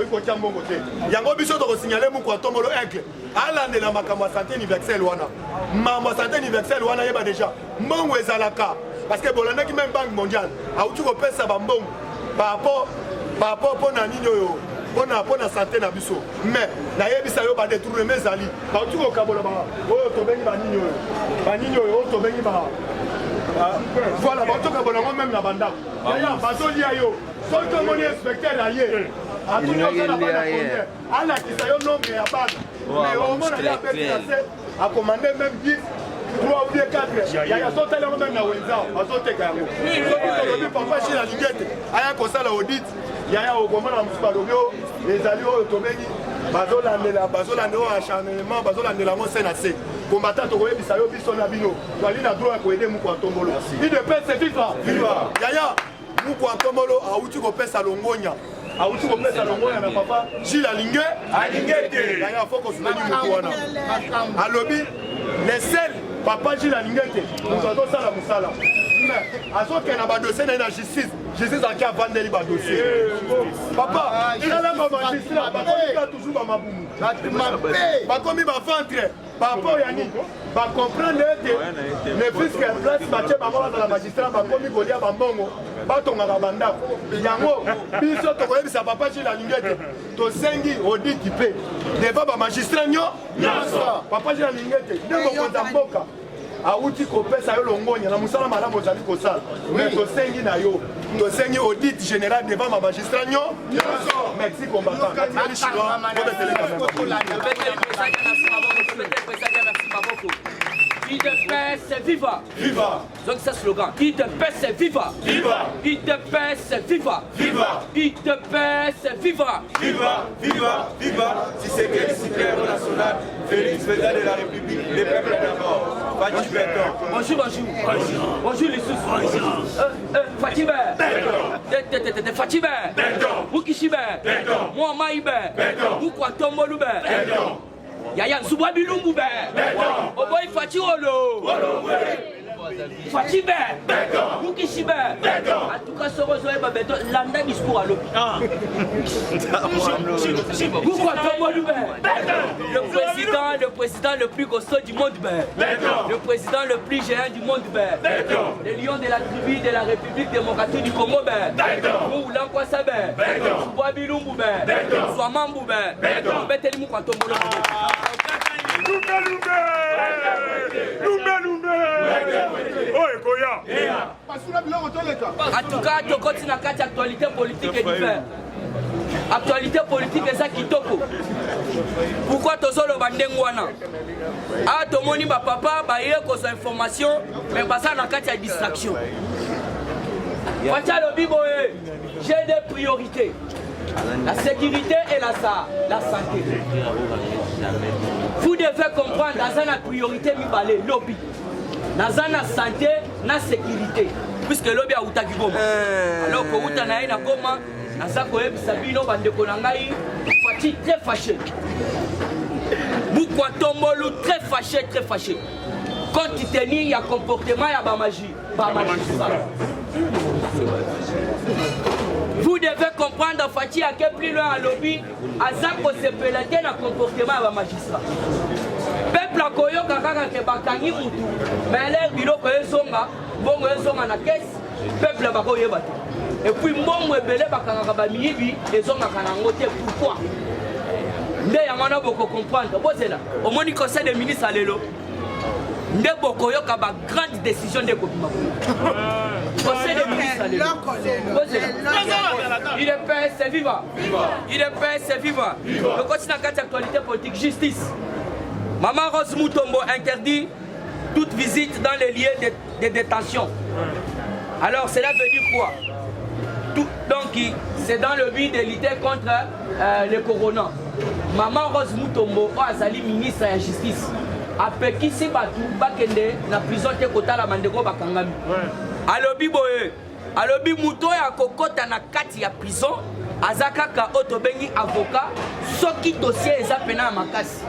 ko tiambongo te yango biso to ko signaler mu ko tombolo aigle alande la makamwa santé universelle wana mama santé universelle wana yeba déjà mbongo ezalaka parce que bolanda ki même banque mondiale autu ko pesa ba mbongo par rapport pona nini yo pona santé na biso mais na yebisa yo ba détourner ezali autu ko kabola ba oyo to bengi ba nini yo to bengi ba voilà ba to kabola même na banda ya bazolia yo soki omoni inspecteur aye atuni osala bana première alakisa yo nombre ya bana mais omona ye apesase akomande même 10 3 ou bien 4 yaya sotala yango même na wenza azoteka yango soki tolobi papa chine alingi ete aya kosala audit yaya okomona mosusu balobi o ezali oyo tobengi bazolandela oyo acharnement bazolandela yango se na se combattant tokoyebisa yo biso na bino twali na droit ya koyede muku ya tombolo idps viva yaya muku ya tombolo auti kopesa longonya auti kopesa longonya na papa Gilles alinge te yaya fo kosumeli muku wana alobi les seuls papa Gilles alinge te moto azosala mosala mais azokende na badossier na ye na justice aki avandeli badossier papa elalanga magistrat bakomika toujours bamabumu bakomi baventre papa ya nini bacomprendre ete ne puisque place batie bango bazala magistrat bakomi kolia bambongo batongaka bandako yango biso tokoyebisa papa Gilles alingi ete tosengi audit mpe deva bamagistrat nyonso papa Gilles alingi ete nde mokonza mboka auti kopesa yo longonya na mosala malamu ozali kosala mais tosengi na yo tosengi audit général devant ma magistrat nyonso merci combattant katikali chinois IDPS viva! Viva! Donc c'est slogan. IDPS viva! Viva! IDPS viva! Viva! IDPS viva! Viva! Viva! Viva! Si c'est que le suprême national, Félix président de la République, les peuples d'abord. Fatih Berton. Bonjour. Bonjour les sous. Fatih Berton. Fatih Berton. Mukishi Berton. Mohamed Berton. Mukwatomolu Berton. Yaya Nsuba Bilumbu be. Oboy Fati Olo. Fati be. Mukishi be. En tout cas, Soro Zoé Babeto, landa discours à l'OPI. Le président le plus costaud du monde be. Le président le plus géant du monde be. Le lion de la tribu de la République démocratique du Congo be. Moula Kwasa be. Nsuba Bilumbu be. Swamambu be. Beteli Mukwatomolo. En tout cas, tu continues à faire actualité politique et divers. Actualité politique et ça qui toko. Pourquoi tu as le bandengwana? Ah, tu as dit papa, il y a des informations, mais ça n'a pas de distraction. J'ai des priorités. La sécurité et la santé. Vous devez comprendre, dans la priorité, le lobby. Dans la santé, la sécurité. Puisque le lobby a outaki goma. Alors que outa na ina goma, na sako ebi sabino bandeko na ngai, Fati très fâché. Mukwa Tombolu très fâché. Quand tu tenir, il y a comportement, il y a ba magie. Vous devez comprendre, Fati a que plus loin à lobby, à ça qu'on se pélater dans le comportement de magistrat. Peuple a koyo kaka ke bakangi mutu, mais l'air biloko ezonga, bongo ezonga na caisse, peuple ba koyo bate. Et puis mbongo ebele bakanga ba miyibi, ezonga kana ngote pourquoi? Nde yamana boko comprendre, bozela, au moni conseil des ministres alelo. Nde boko yo ka ba grande décision de kopima. Conseil des ministres alelo. Il est paix, c'est vivant. Il est paix, c'est vivant. Le continent a actualité politique, justice. Maman Rose Mutombo interdit toute visite dans les lieux de détention. Alors, cela veut dire quoi? Donc, c'est dans le but de lutter contre le corona. Maman Rose Mutombo, Azali, ministre de la Justice, a péquissé Batou, Bakende, na prison de Kota la Mandego Bakangami. Alobi Boye, Alobi Mouto ya Kokota na kati ya prison, Azakaka Otobengi avocat, Soki dossier eza pena makasi.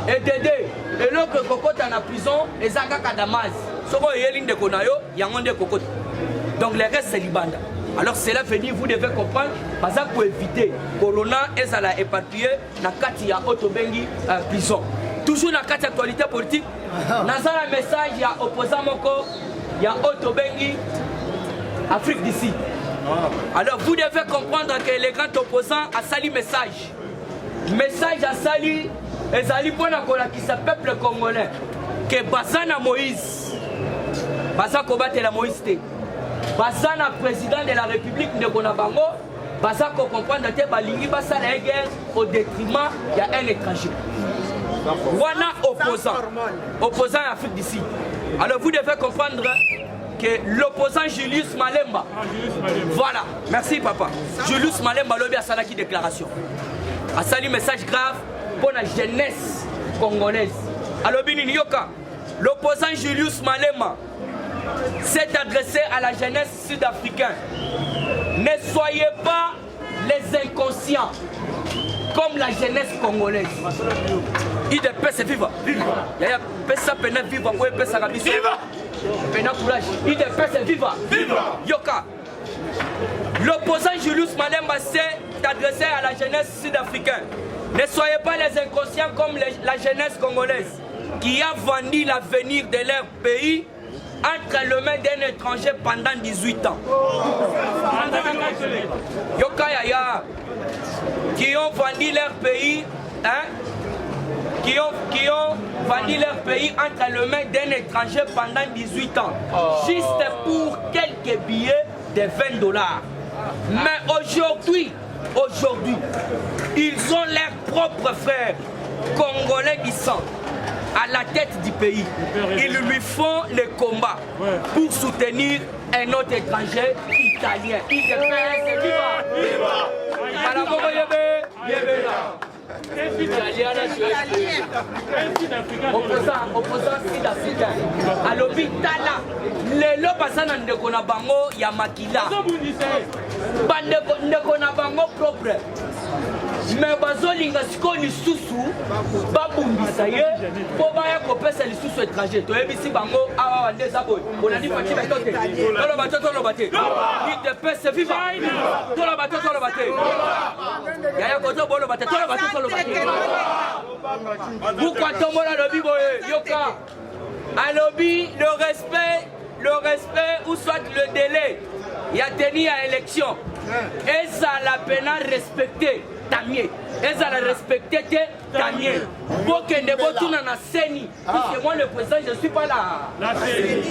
Et Dédé, et l'autre Kokota na prison, Ezakaka Damas. Soko Yeline de Konayo, Yangonde Kokota. Donc les restes c'est Libanda. Alors cela veut dire, vous devez comprendre, parce que pour éviter Corona, ils allaient éparpiller dans Katia Otobengi prison. Toujours dans la actualité politique, dans un message, il y a opposant Moko, il y a Otobengi, Afrique d'ici. Alors vous devez comprendre que les grands opposants a sali message. Message a sali, et sali pour qui s'appelle peuple congolais. Que Bazana Moïse, Baza combattre la Moïse, Bazana président de la République de Bonabango, Baza comprendre que Balingi Basa la guerre au détriment il y a un étranger. Wana opposant à Afrique d'ici. Alors vous devez comprendre que l'opposant Julius Malemba, voilà, merci papa, Julius Malemba lobby a salaki déclaration. A sali message grave pour la jeunesse congolaise. Alors Bini Yoka, l'opposant Julius Malema s'est adressé à la jeunesse sud-africaine. Ne soyez pas les inconscients comme la jeunesse congolaise. Il de paix c'est vivre. Il y a pesa pena vivre pour pesa rabiso. Pena courage. Il de paix c'est vivre. Yoka. L'opposant Julius Malemba s'est adressé à la jeunesse sud-africaine. Ne soyez pas les inconscients comme la jeunesse congolaise qui a vendu l'avenir de leur pays entre les mains d'un étranger pendant 18 ans. Yoka Yaya, qui ont vendu leur pays, qui ont vendu leur pays entre les mains d'un étranger pendant 18 ans, juste pour quelques billets de $20. Mais aujourd'hui, ils ont leurs propres frères congolais qui sont à la tête du pays. Ils lui font le combat pour soutenir un autre étranger italien. Il est viva! Opposant sud-africain. Alors, Vitala, les lobasana ne connaissent pas ya makila. Bandeko na bango propre. Mais bazolinga siko lisusu babundisa ye po baya kopesa lisusu étranger toyebisi bango awa ndeza boy onandi pati batote tolo bate il te pèse viva tolo bate yaya koto bolo bate tolo bate pourquoi tombola lobi boye yoka alobi le respect ou soit le délai il y a tenu à élection et ça la peine à respecter Tamie, elles allaient respecter Tamie. Pour que ne votent dans la scène, puisque moi le président, je ne suis pas là. La scène.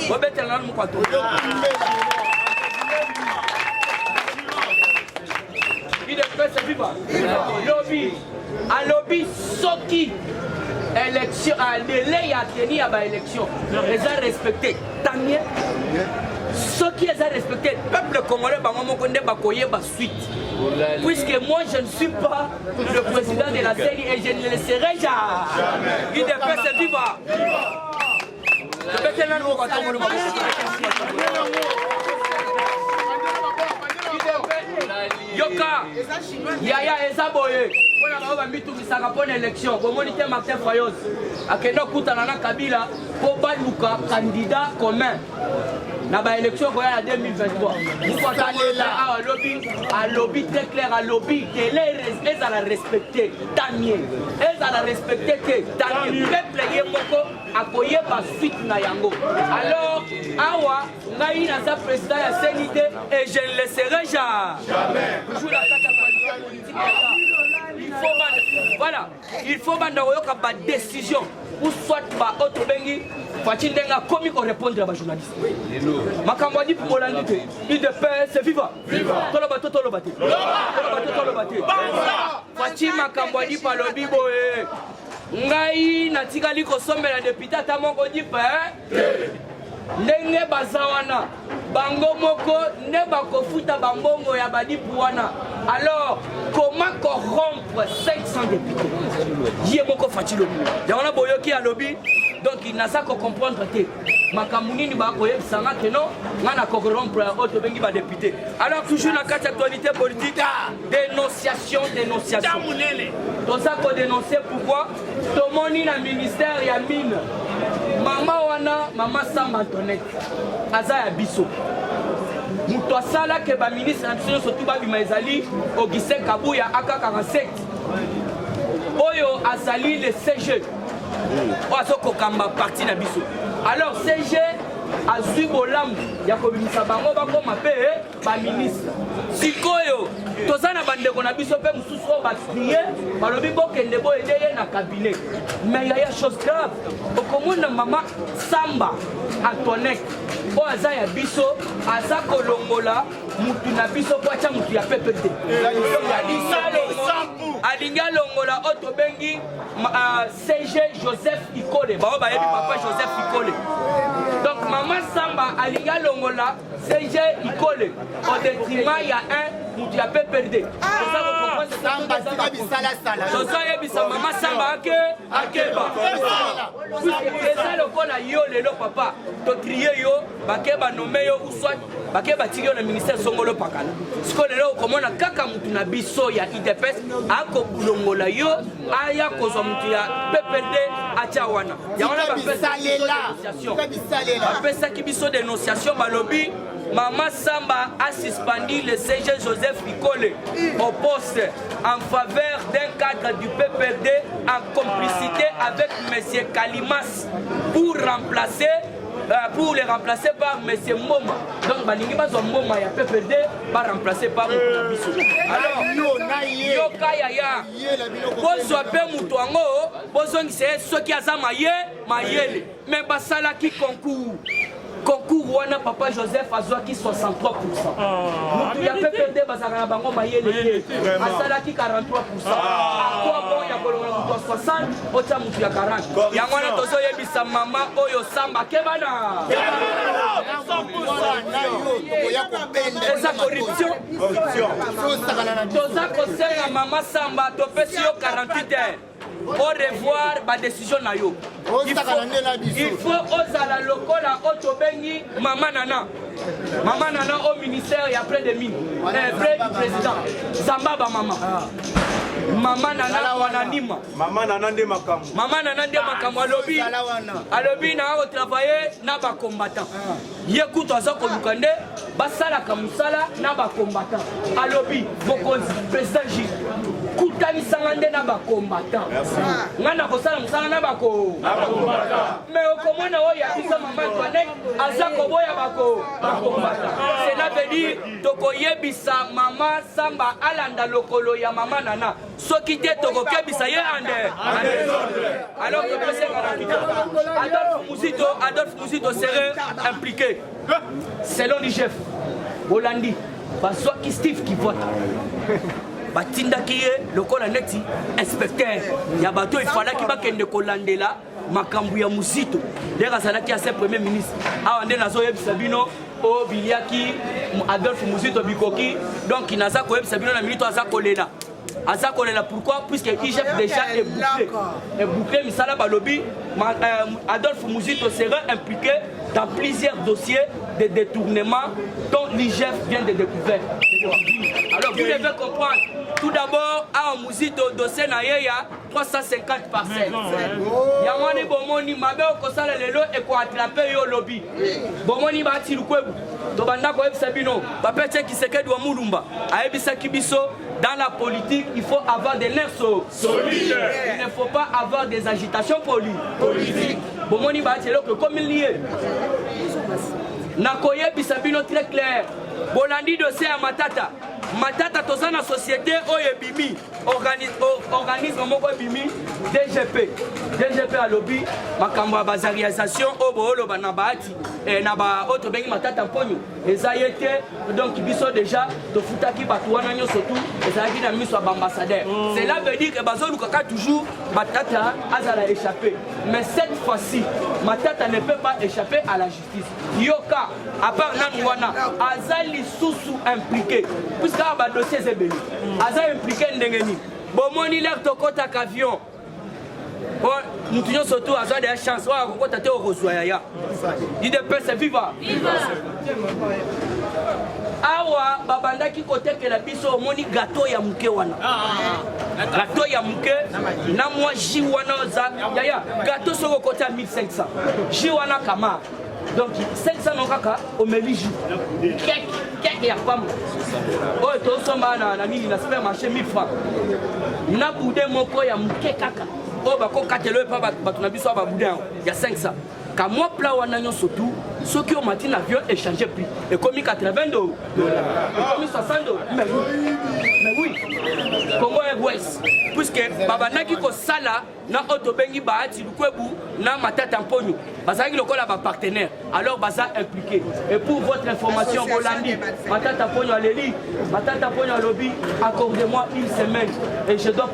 Il est prêt, c'est vivant. Lobby. À lobby, Soki. Élection, à délai à tenir à l'élection. Elles ont respecté Tamie. Ce qui les a respectés, le peuple congolais, suite. Puisque moi je ne suis pas le président de la CENI et je ne le serai jamais. Il est fait se vivre. Yoka, Yaya Ezaboye, on a mis tout ça pour l'élection. Pour moniter Martin Fayos, à Keno Koutanana Kabila, pour Baluka, candidat commun. Dans l'élection en 2023, vous entendez là, à lobby très clair, à lobby, elles allaient respecter Damien, elles allaient respecter Damien, peuple Yemoko, à koye ba suite na yango. Alors, Awa, Naï n'a président de la CNIT et je ne le serai jamais. Toujours la carte politique. Voilà, il faut que la décision ou soit ba Otobengi Fatin Denga comme qu'on répondre à la journaliste. Makambo dit pour Molandite, il de paix c'est vivant. Tolo bate. Fatin Makambo dit par le bibo ngai natikali ko sombela député ta moko dit paix. Ndenge bazawana bango moko ne bakofuta bambongo ya badipu wana. Alors comment corrompre 500 députés? Yé moko fatilo. Y'a boyoki à lobby donc il n'a ça qu'à comprendre que makamuni ni bakoye sanga que non ngana corrompre autre bengi ba député. Alors toujours la carte actualité politique dénonciation. Donc ça qu'on dénoncer pourquoi tomoni na ministère ya mine. Maman wana, maman Sam Antoinette, Aza ya biso. moto asalaki baministre na biso surtout babima ezali Augustin Kabuya AK47 oyo azali le CG oyo azokokamba parti na biso. Alors CG azwi bolamu ya kobimisa bango bakoma mpe baministre. Sikoyo toza na bandeko na biso mpe mosusu oyo bakrie balobi bokende boyede ye na cabinet. Mais yaya chose grave okomona mama Samba Antoinette oyo aza ya biso aza kolongola mutu na biso po atya mutu ya PPD alingi alongola oyo tobengi CG Joseph Ikole bao bayebi papa Joseph Ikole. Donc Maman Samba alingi alongola CG Ikole au détriment ya un mutu ya PPD. Toza yebisa Maman Samba akeba eza lokola yo lelo papa totrie yo bakeba nome yo ou soit bakeba tiki yo na ministère songolo pakala siko lelo okomona kaka mutu na biso ya IDPS akokulongola yo aya kozwa mutu ya PPD atia wana yango bapesaki biso dénonciation balobi Maman Samba a suspendu le CG Joseph Ikole au poste en faveur d'un cadre du PPD en complicité avec M. Kalimas pour les remplacer par M. Moma. Donc, Balingi Bazo Moma ya PPD va remplacer par Moutonabiso. Alors, Yoka Yaya, Bozo Ape Moutouango, Bozo Nse, ceux qui ont Mayele, mais Basala qui concourt. Concours wana papa Joseph azwaki 63%. Mutu ya PPD bazaka na bango mayele asalaki 43%. Akwa bon ya kolonga mutu 60 ota mutu ya 40. Yango wana tozo yebisa mama oyo Samba kebana. Eza corruption. Toza kosenga mama Samba topesi yo 48 heures. Au revoir, ma décision na yo. Il faut osala lokola otobengi Maman Nana. Maman Nana au ministère, il y a près de 1000. Près du président. Zamba ba maman. Maman Nana wananima. Maman Nana de makamu. Maman Nana de makamu alobi. Alobi na o travailler na ba combattant. Yekuto azako lukande basala kamusala na ba combattant. Alobi bokonzi président J. Kutani sangande na ba combattant. Ngana kosala musala na ba combattant. Mais okomona o ya bisa maman Antoinette azako boya ba combattant. Cela veut dire toko yebisa Maman Samba alanda lokolo ya Maman Nana. Soki te toko kebisa ye ande. Alors que Adolphe Mouzito serait impliqué. Selon l'IGF, Bolandi, Baswaki Steve qui vote. Batinda qui est le coloneti inspecteur. Yabato il fallait qu'il bakende kolandela makambu ya Mouzito. Dès Salaki a ses premier ministre. A ande nazo yebisa bino o biliaki Adolphe Mouzito bikoki. Donc il naza ko yebisa bino na minute aza kolela. Azakolela pourquoi? Puisque l'IGF déjà est bouclé. Et bouclé, Misala Balobi, Adolphe Mouzito sera impliqué dans plusieurs dossiers de détournement dont l'IGF vient de découvrir. Alors vous devez comprendre, tout d'abord, à Mouzito, dossier Nayeya, 350 parcelles. Yamani Bomoni, Mabe Okosala Lelo et quoi attraper yo lobby. Bomoni Bati Lukwebu, Tobanda Koeb Sabino, Papete Kiseke Douamoulumba, Aebisa Kibiso. Dans la politique, il faut avoir des nerfs solides. Il ne faut pas avoir des agitations politiques. Bomoni Batielo que comme il y est. Nakoye Bisabino très clair. Bolandi dossier à Matata. Matata tozana société Oyebimi. Organisme Moko Bimi. DGP à lobby. Makamba bazarisation Obolo Banabati. Et Naba Otobengi Matata Ponyo. Et ça y était. Donc biso déjà. Tofutaki Batouana surtout. Et ça y est mis sur ambassadeur. Cela veut dire que Bazo Lukaka toujours Matata a échappé. Mais cette fois-ci, Matata ne peut pas échapper à la justice. Yoka, à part Nanouana, Azali Soussou impliqué. Puisque le dossier est béni. Azali impliqué Ndengeni. Bomoni l'air Tokota avion. Nous tenons surtout à avoir des chances. On va tenter au Rosoya. Il dépêche, c'est vivant. Awa babanda ki kote ke la biso moni gâteau ya muke wana. Gâteau ya muke na moi ji wana za yaya gâteau soko kote à 1500. Ji wana kama. Donc 500 non kaka o meliju. Kek sac ya pamba oyo tosomba na nini na supermarché 1000 francs na boude moko ya moke kaka oyo bakokatela oyo epa bato na biso ya baboude yango ya 500 kamwa pla wana nyonso tu soki omati na avion échange prix ekomi 80 $, ekomi 60 $. Mais oui, Congo Airways puisque babandaki kosala na oto bengi baati lukwebu na matata mponyo bazalaki lokola ba partenaire alors baza impliqué. Et pour votre information Bolandi matata mponyo aleli matata mponyo alobi accordez-moi une semaine et je dois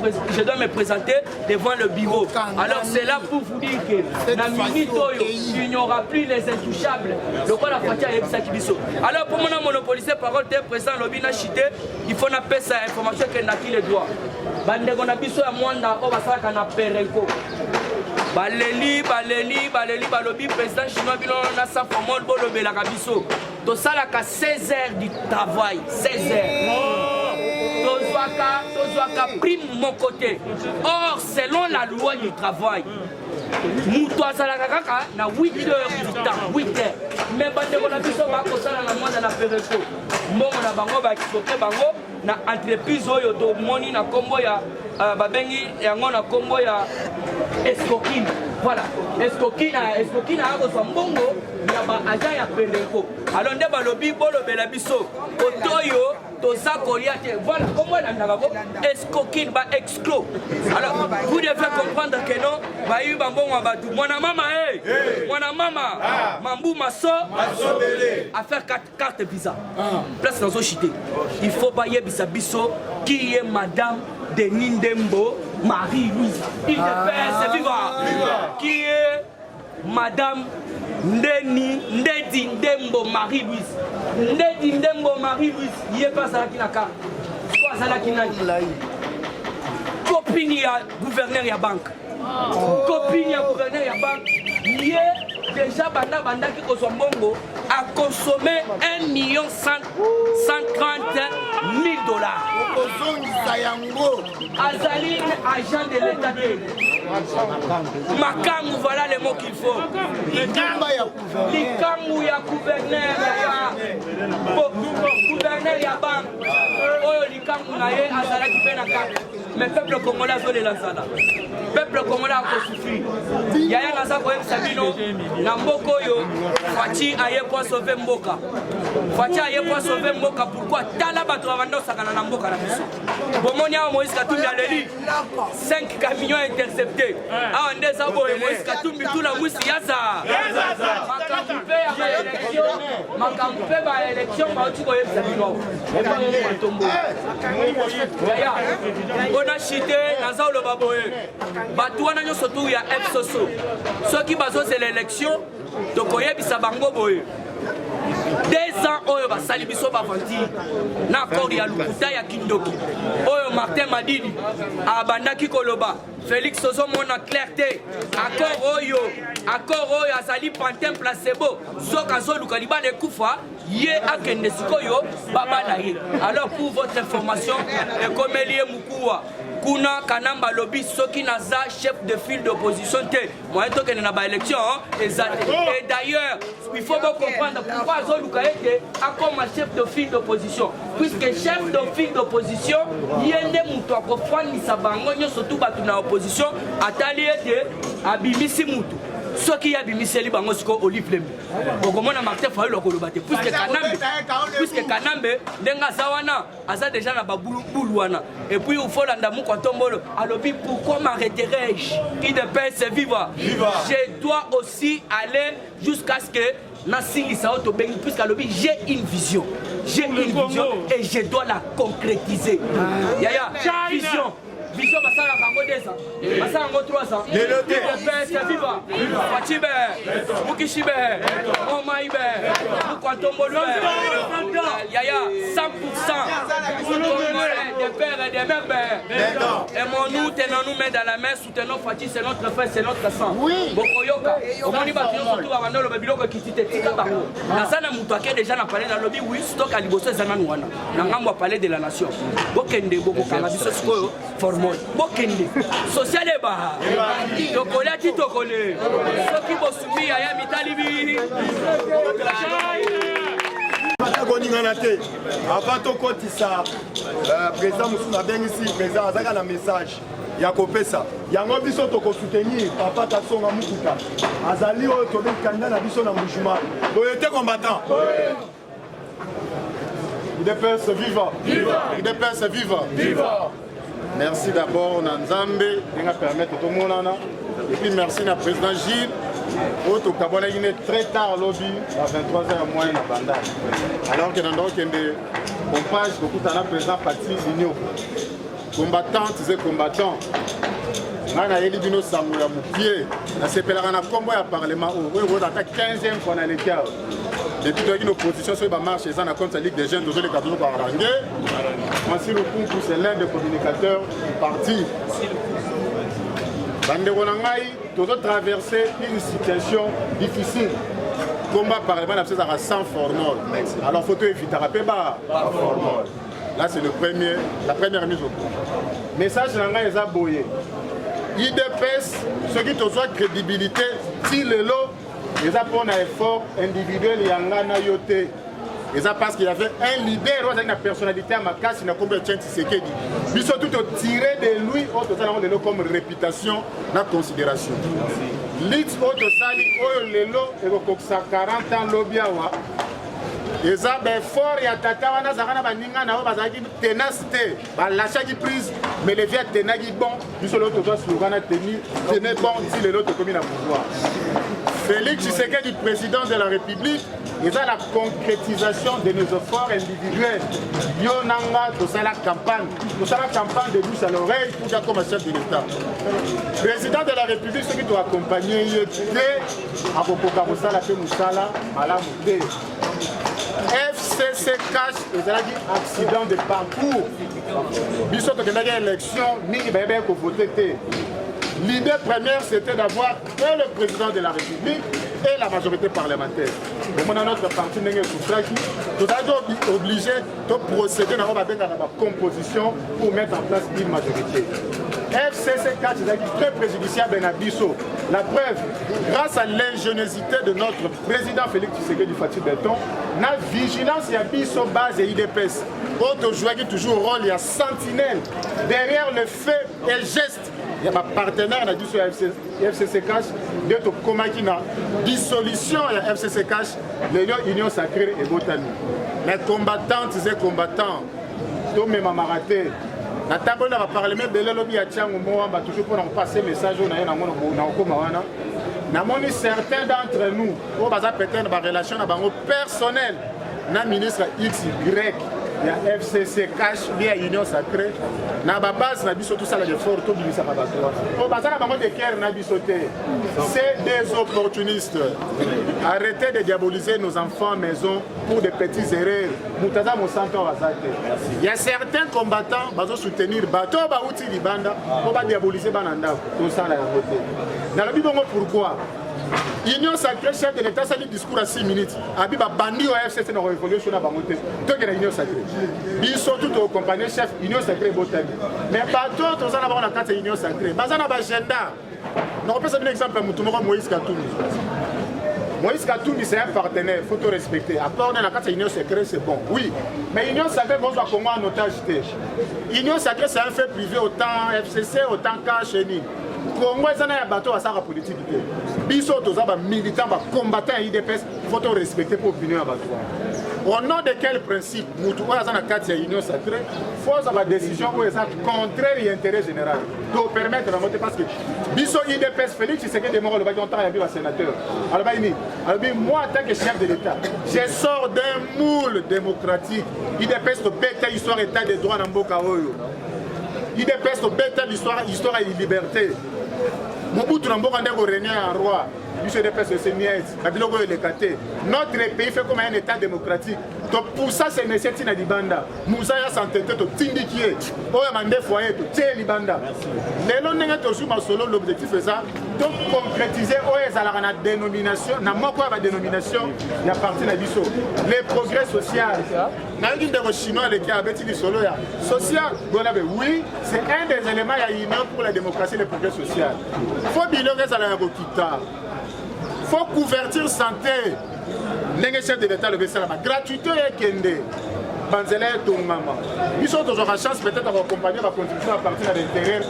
me présenter devant le bureau. Alors c'est là pour vous dire que na minute oyo il n'y aura plus les intouchables lokola fatia yebisaki biso. Alors pour mon monopoliser parole de président lobi na chité il faut na pesa information que na qui les doigts bandeko na biso ya mwanda o basalaka na perenko baleli balobi président chinois bino na sa formule bolobelaka biso tosalaka 16 heures du travail 16 heures tozwaka prime mon côté. Or selon la loi du travail mutu azalaka kaka na 8 heures du temps 8 heures mais bandeko na biso bakosala na mwanda na perenko mbongo na bango bakisoke bango na entreprise oyo tomoni na kombo ya babengi yango na kombo ya escroquerie. Voilà, escroquerie akozwa mbongo ya baagent ya perenko. Alors nde balobi bolobela biso otoyo toza kolia te. Voilà, kombo elandaka ko escroquerie ba exclo. Alors vous devez comprendre que non bayi bambongo batu mwana mama mwana mama mambu maso à faire carte visa place dans chité. Il faut bayer biso qui est madame Denis Ndembo Marie-Louise il est vivant qui est madame Ndedi Ndembo Marie-Louise Ndedi Ndembo Marie-Louise il est pas ça qui na carte quoi ça là qui na copine ya gouverneur ya banque copine ya gouverneur ya banque il est déjà banda qui kozwa mbongo a consommé 1 130 000 $. Azali agent de l'État. Makamou, voilà les mots qu'il faut. Likamou ya gouverneur ya banque. Oh likamou na ye azala qui fait na carte. Mais peuple congolais a la zala. Peuple congolais a souffert. Yaya naza ko sabino na mboko yo Fati aye pour sauver mboka. Fati aye pour sauver mboka pourquoi tala bato bavanda sakana na mboka na biso. Bomoni a Moïse Katumbi aleli 5 camions interceptés. Ah ndeza boye Moïse Katumbi tout la mwisi yaza. Makampe ba élection ba uti ko yebisa bino. Yaya on a chité naza lo baboye. Bato wana nyoso tu ya FSOSO. Ceux qui bazo c'est l'élection donc oyebisa bango boye 2 ans oyo basali biso bavanti na accord ya lukuta ya kindoki oyo Martin Madidi abandaki koloba Félix ozomona clarté accord oyo azali pantin placebo soka zoluka libana ekufa ye akende sikoyo babana ye. Alors pour votre information ekomeli ye mukuwa kuna kanamba lobby soki naza chef de file d'opposition te moi to kene na ba élection et d'ailleurs il faut bien comprendre pourquoi Zoluka était comme chef de file d'opposition puisque chef de file d'opposition yende mutu akofwanisa bango nyonso tu batu na opposition atali ete abimisi mutu soki ya bimiseli bango siko Olive Lembe okomona Martin Fayulu koloba te puisque Kanambe ndenga zawana aza déjà na babulu wana et puis il faut landa mu Tombolo alobi pourquoi m'arrêterai-je qui de paix c'est vivre je dois aussi aller jusqu'à ce que Nassili Sao Tobengi puisque alobi j'ai une vision et je dois la concrétiser. Yaya vision basala kango 2 ans basala kango 3 ans c'est vivant Fatibe Mukishibe Omaibe Mukwatombolo Yaya 100% des pères et des mères aimons-nous, tenons-nous main dans la main, soutenons Fati, c'est notre frère, c'est notre sang. Bokoyoka omoni bato surtout abanda loba biloko kitite tika bango nazana mutu ake déjà na parler dans lobby oui stock à liboso ezana nwana na ngambo a parler de la nation bokende bokokanga biso sikoyo formol bokende social eba tokola ti tokole soki bosumi ya mitalibi Avant de kotisa président Moussou Abengisi, président Azaka na message. Ya kopesa. Yango biso to ko soutenir papa Tassonga Mukuta. Azali o to ben candidat na biso na mouvement. Boyete combattant. UDPS viva. Viva. UDPS viva. Viva. Merci d'abord Nanzambe qui m'a permis tout le monde. Et puis merci à président Gilles. Autre Kabona il est très tard lobby à 23h moins na banda. Alors que dans donc des compages beaucoup dans la président parti l'union. Combattantes et combattants. Nana yeli bino sango ya mupié. Na sepelaka na combo ya parlement où on est 15e fois dans l'écart. Depuis que l'opposition sur la marche et en compte la Ligue des jeunes de les cadeaux par Rangé. Francis Lukunku, c'est l'un des communicateurs du parti. Bandero Nangaï, tout traverser une situation difficile. Combat parlement à sans formol. Alors faut éviter à pas formol. Là c'est la première mise au point. Message Nangaï est aboyé. IDPS, ceux qui ont besoin de crédibilité, si le lot. Et ça pour un effort individuel, il y a un yoté. Et ça parce qu'il y avait un leader, avec une personnalité à ma casse, il n'a pas de Tshisekedi. Ils sont tous tirés de lui, autre ça comme réputation, dans considération. L'île autre sali, lelo, et 40 ans l'obiawa. Et ça, fort et attaquant, on a Zarana Baninga, on a ténacité, l'achat qui prise, mais les vieux ténagis bon, ils sont l'autre slogan, tenez bon, si l'autre commune à pouvoir. Félix Tshisekedi, président de la République, et ça la concrétisation de nos efforts individuels. Yonanga, tout ça la campagne de bouche à l'oreille pour dire comme chef de l'État. Président de la République, ce qui doit accompagner, il était à Bokokarosa, la Moussala, Malamouté. FCC cache les accidents de parcours. Ils sont dans une élection, ni ils voter. L'idée première, c'était d'avoir le président de la République et la majorité parlementaire. Donc, dans notre parti, nous sommes obligés de procéder dans la composition pour mettre en place une majorité. FCC 4 est très préjudiciable à Bisso. La preuve, grâce à l'ingéniosité de notre président Félix Tshisekedi Fatih Béton, la vigilance et Bisso base et IDPS. Autre joueur qui toujours rôle, il y a sentinelle derrière le fait et le geste. Il y a un partenaire qui dit sur FCC Cash, d'être comme qui n'a dissolution de FCC Cash, l'Union Sacrée et Botanie. Les combattantes et combattants, tout même maraté. La table de la parlement, le lobby a tient au moment, toujours pour passer le message au Naïna. Certains d'entre nous, pour peut-être une relation personnelle, le ministre XY. Il y a FCC Cash, il y a Union Sacrée. Na base, na biso tout ça de fort, tout bimisa babato. Au bazar na bango de cœur na bisoté. C'est des opportunistes. Arrêtez de diaboliser nos enfants à maison pour des petits erreurs. Mutaza Monsanto Wazate. Il y a certains combattants qui vont soutenir bateau ba outil libanda pour pas diaboliser bananda tout ça là à côté. Dans le Bible pourquoi Union Sacrée, chef de l'État, ça dit discours à 6 minutes. Abiba bandi au FCC dans la révolution à Bamote. Donc il y a Union Sacrée. Ils sont tous au compagnie chef Union Sacrée Botani. Mais pas d'autres, on a d'abord la carte Union Sacrée. Bazana Bagenda. On peut donner un exemple à Moutoumora Moïse Katoumi. Moïse Katoumi, c'est un partenaire, il faut tout respecter. À part la carte Union Sacrée, c'est bon. Oui. Mais Union Sacrée, on va comment en otage. Union Sacrée, c'est un fait privé autant FCC, autant KHNI. Congo est un bateau à sa politique. Biso tozaba militants, combattants IDPS, il faut respecter pour opinion à bateau. Au nom de quel principe nous trouvons dans la carte de l'Union Sacrée, il faut avoir des décisions où c'est contraire à l'intérêt général. Pour permettre de monter parce que Biso IDPS Félix Tshisekedi mort le baguette en sénateur. Alors moi en tant que chef de l'État, je sors d'un moule démocratique. IDPS to bête histoire état de droit dans Mboka Oyo. IDPS to bête histoire et liberté. Mobutu Namboka ndeko régner en roi. Notre pays fait comme un état démocratique. Donc pour ça, c'est nécessaire de Libanda. Moussa a s'entêté au Tindikié. On a mandé foyer de Tché Libanda. Les longs solo l'objectif est ça. Donc concrétiser la dénomination. N'a pas la dénomination. Il y a parti de Bisso. Les progrès sociaux. N'a pas de Chinois qui a dit solo. Social. Oui, c'est un des éléments pour la démocratie et le progrès social. Il faut bien que ça la Rokita. faut couverture santé. Les chefs de l'État le Bessalama. Gratuité et Kende. Banzela et Tongama. Ils ont toujours la chance peut-être d'accompagner la contribution à partir de l'intérieur.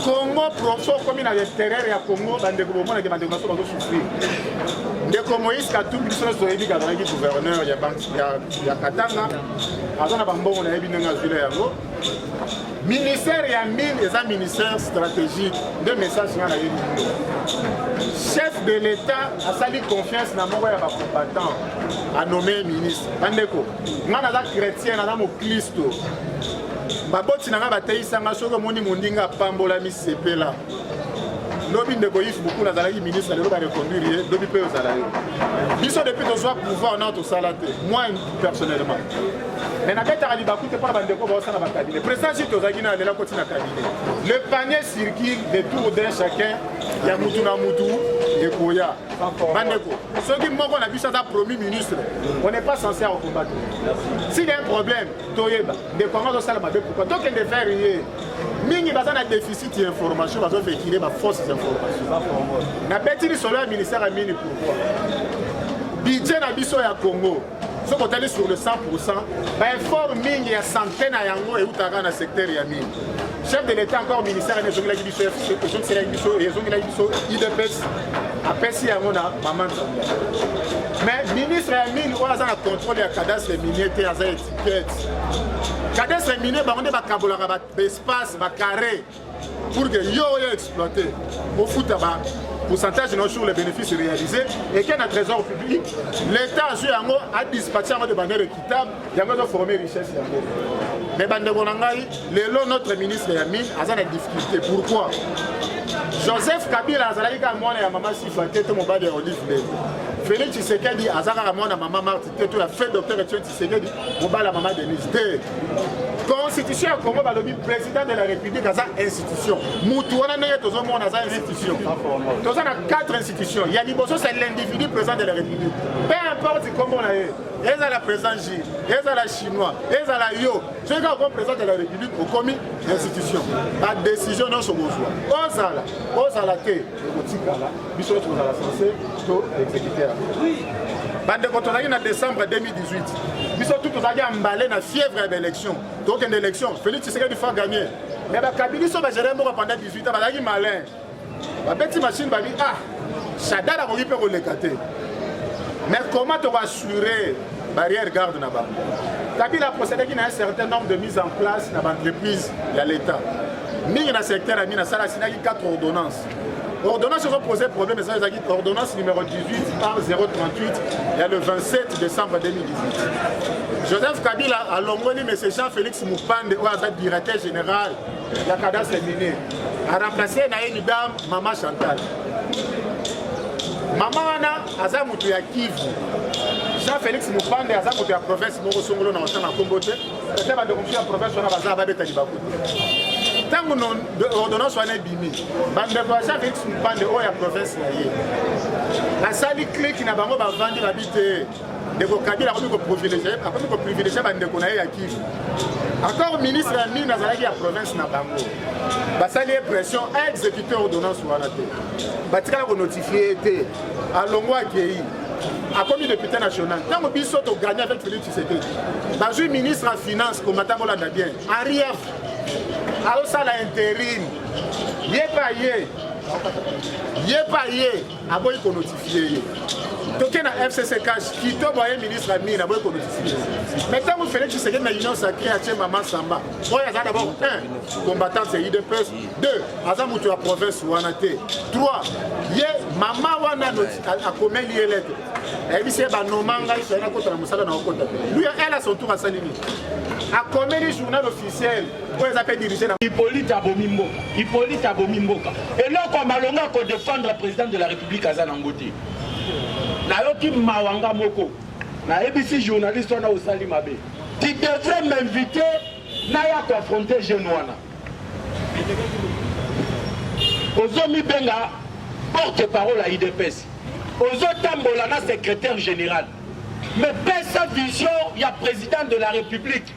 Congo, profond comme il a l'intérieur et à Congo, dans des groupements et des mandats sont souffrir. Dès que Moïse a tout le monde sur les gouverneur, il y a Katanga, avant Bambon, on a eu ministère et mine, et un ministère stratégique, deux messages sur la chef de l'État a sali confiance dans mon combattant, a nommé ministre. Bandeko, moi, je suis chrétien, je suis Christo. Baboti nanga bateisanga soko moni mundinga pambola misepela. Lobi ndeko if beaucoup na zalaki ministre le ba reconduire lobi pe ozalaki. Biso depuis to soit pouvoir na to salate. Moi personnellement. Mais na beta ali bakute par bandeko ba osana ba cabinet. Président si to zaki na lela koti na cabinet. Le panier circule de tour d'un chacun ya mutu na mutu et koya. Bandeko. Ceux qui moko na biso za premier ministre, on n'est pas censé en combattre. S'il y a un problème, toyeba de comment to sala mabe pourquoi donc de faire rien. Mingi bazana déficit d'information bazo fait qu'il ba fausse information. Na beti solo ya ministère a mini pourquoi. Budget na biso ya Congo. Ce qu'on est sur le 100%, bah effort mingi ya centaine à yango et outaka na secteur ya mine. Chef de l'État encore ministère et zongi la biso et zongi la biso et zongi la biso IDPS a pesi yango na maman Zambia. Mais ministre ya mine ou azana contrôle ya cadastre minier te aza étiquette. Cadastre minier ba onde ba kabolaka ba espace ba carré pour que yo exploité au foot ba pourcentage sur les bénéfices réalisés et qu'il y a un trésor public, l'État a dispatché de manière équitable, il y a formé richesse. Mais notre ministre Yamine a des difficultés. Pourquoi? Joseph Kabila a dit que maman Sifa était mon bas de Olive. Félix Tshisekedi a dit que maman Martin a fait docteur Tshisekedi mon bas la maman Denise. Constitution à Congo, le président de la République a une institution. Moutouana n'a pas une institution. Nous avons 4 institutions. Il y a Liboso, c'est l'individu président de la République. Peu importe comment on a eu. Il y a la présidente Gilles, il y a la chinois, il y a la Yo. Je suis comme président de la République au commis d'institution. La décision non sur besoin. Osala, qui est censé exécuter. En décembre 2018, nous sommes tous emballés dans la fièvre de l'élection. Donc une élection, Félix Tshisekedi faut gagner. Mais Kabila sont gérés pendant 18 ans, ils sont malins. La petite machine va dire, ah, Chada a réussi à l'écarter. Mais comment tu vas assurer la barrière garde là-bas? Kabila a procédé à un certain nombre de mises en place dans l'entreprise de l'État. Dans le secteur, il y a 4 ordonnances. Ordonnance ont posé problème, mais ordonnance numéro 18 par 038, il y a le 27 décembre 2018. Joseph Kabila a longoni M. Jean-Félix Moupande, ou directeur général de la cadastre minier, a remplacé une dame, Maman Chantal. Maman Ana, Azamutu ya Kivu. Jean-Félix Moupande, Azamutu ya province, Morosongolo na Osana Kombote, c'était la province, on a bazar Babeta Libakoute. Tant que l'ordonnance soit bimi, Jean-Félix Moupande, où la province la salle clique n'a pas vendu l'habité. De Kabila a privilégié à Kivu. Encore ministre de Mine Nazaraki à la province na Bango. Basali pression à exécuter l'ordonnance ou à la tête. Batika a notifié à Longo Akei. A commis député national. Tant que Bissot a gagné avec Félix Tshisekedi. Bajoui ministre en finance, comme Matamo l'a bien. Arrière. Alors ça l'intérim. Yé, a beau qu'on notifié. Toké na FCC cash, qui te voyait ministre ami, a beau qu'on notifié. Maintenant, vous faites que c'est une union sacrée à Maman Samba. Il y a d'abord 1, combattant c'est IDPS. 2, Azamoutu la province ou Anaté. 3, Yé, Maman Wana a commis lié lettre. Elle dit c'est un nomanga, il fait un côté de la Moussala dans le côté. Lui, elle a son tour à Salini. A combien de journal officiel pour les appeler diriger dans Hippolyte Abomimboka. Et là, comme Malonga pour défendre le président de la République à Zanangote. Nayoki Mawanga Moko. Na ABC journaliste on a au Salimabe. Tu devrais m'inviter Naya confronter Genouana. Ozomi Benga, porte-parole à IDPS. Ozo Tambolana, secrétaire général. Mais pas sa vision, il y a président de la République.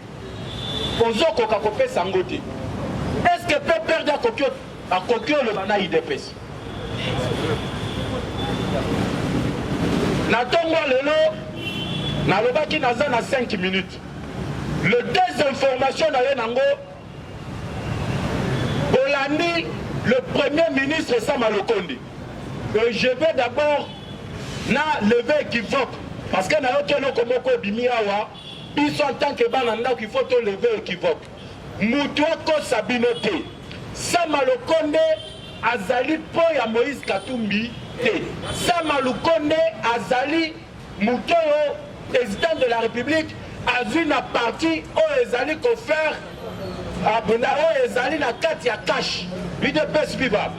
Ozo Kokakope Sangote. Est-ce que peut perdre à Kokyo le Bana IDPS? Na tongo lelo nalobaki naza na 5 minutes. Le désinformation na ye nango Bolandi le premier ministre Sama Lukonde. Je vais d'abord na lever équivoque parce que na yoki eloko moko ebimi awa biso en tant que bana ndako il faut to lever équivoque. Mutu akosa bino te. Sama Lukonde azali po ya Moïse Katumbi te. Sama Lukonde azali mutu oyo président de la République azwi na parti oyo ezali kofaire oyo ezali na kati ya cash UDPS Viva.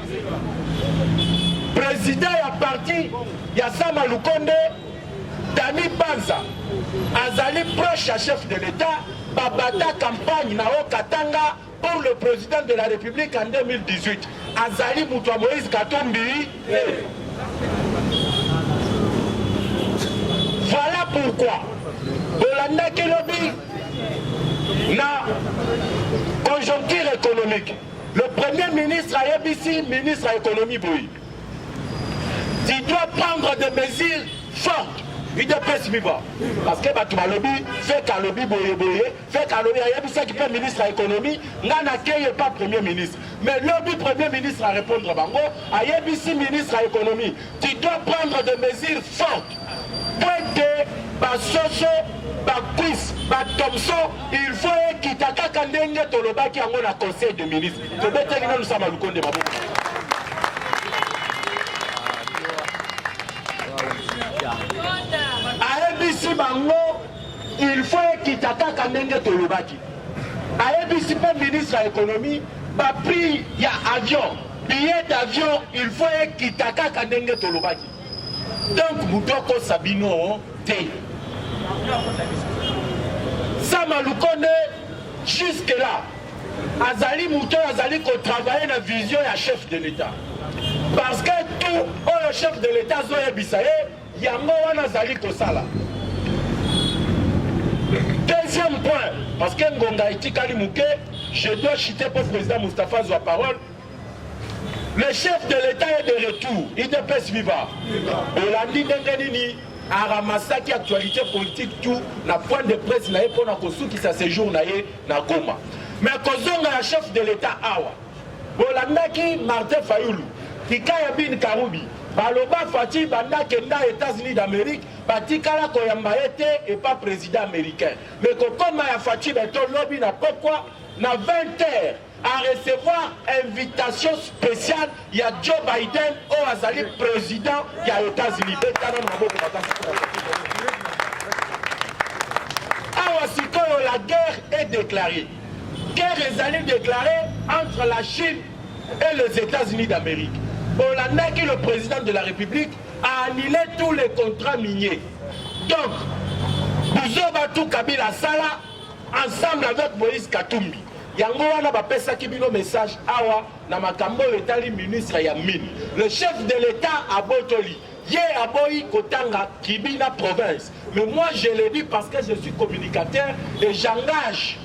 Président ya parti ya Sama Lukonde Dani Banza azali proche à chef de l'État babata campagne na Okatanga pour le président de la République en 2018. Azali mutu ya Moïse Katumbi. Voilà pourquoi Bolanda Kelobi na conjoncture économique. Le premier ministre à ABC, ministre à l'économie Boui. Tu dois prendre des mesures fortes. Il doit pas suivre. Parce que tu lobby, fait qu'à lobby boye, fait qu'à lobby, il y a qui peut ministre à l'économie, n'a pas premier ministre. Mais lobby premier ministre à répondre à Bango, à ABC ministre à l'économie. Tu dois prendre des mesures fortes. Pointe, Basoso, Bakwis, Batomso, il faut qu'il t'attaque quand il y a qui a un conseil de ministre. Tu peux te dire que nous sommes à Lukonde Mabou. ABC Bango, il faut qu'il t'attaque quand il y a Tolobaki. ABC ministre à l'économie, bah prix, il y a avion, billet d'avion, il faut qu'il t'attaque quand il y a Tolobaki. Donc, Moutoko Sabino, t'es. Sama Lukonde, jusque-là, Azali Mouton, Azali qu'on travaille dans la vision et chef de l'État. Parce que tout, le chef de l'État, Zoé Bissaye, Yango Azali Kosala. Deuxième point, parce que Ngonga Itikali Mouké, je dois chuter pour le président Moustapha Zoua parole. Le chef de l'État est de retour. Il ne peut suivre. Bolandi Dengenini a ramassé qui actualité politique tout na point de presse na pour na kosu qui sa séjour na Goma. Mais kozonga la chef de l'État awa. Bolandi Martin Fayoulou qui kaya bin Karoubi. Baloba Fati banda kenda États-Unis d'Amérique, batikala koyamba été et pas président américain. Mais comme ya Fati beto lobby na pourquoi na 20 heures à recevoir invitation spéciale, il y a Joe Biden au Azali président des États-Unis. La guerre est déclarée. Guerre est déclarée entre la Chine et les États-Unis d'Amérique. Hollande, qui est le président de la République, a annulé tous les contrats miniers. Donc, Bouzobatou Kabila Sala, ensemble avec Moïse Katumbi. Yango wana bapesa kibino message awa na makambo etali ministre ya mine. Le chef de l'État a botoli. Ye aboyi kotanga kibina province. Mais moi je l'ai dit parce que je suis communicateur et j'engage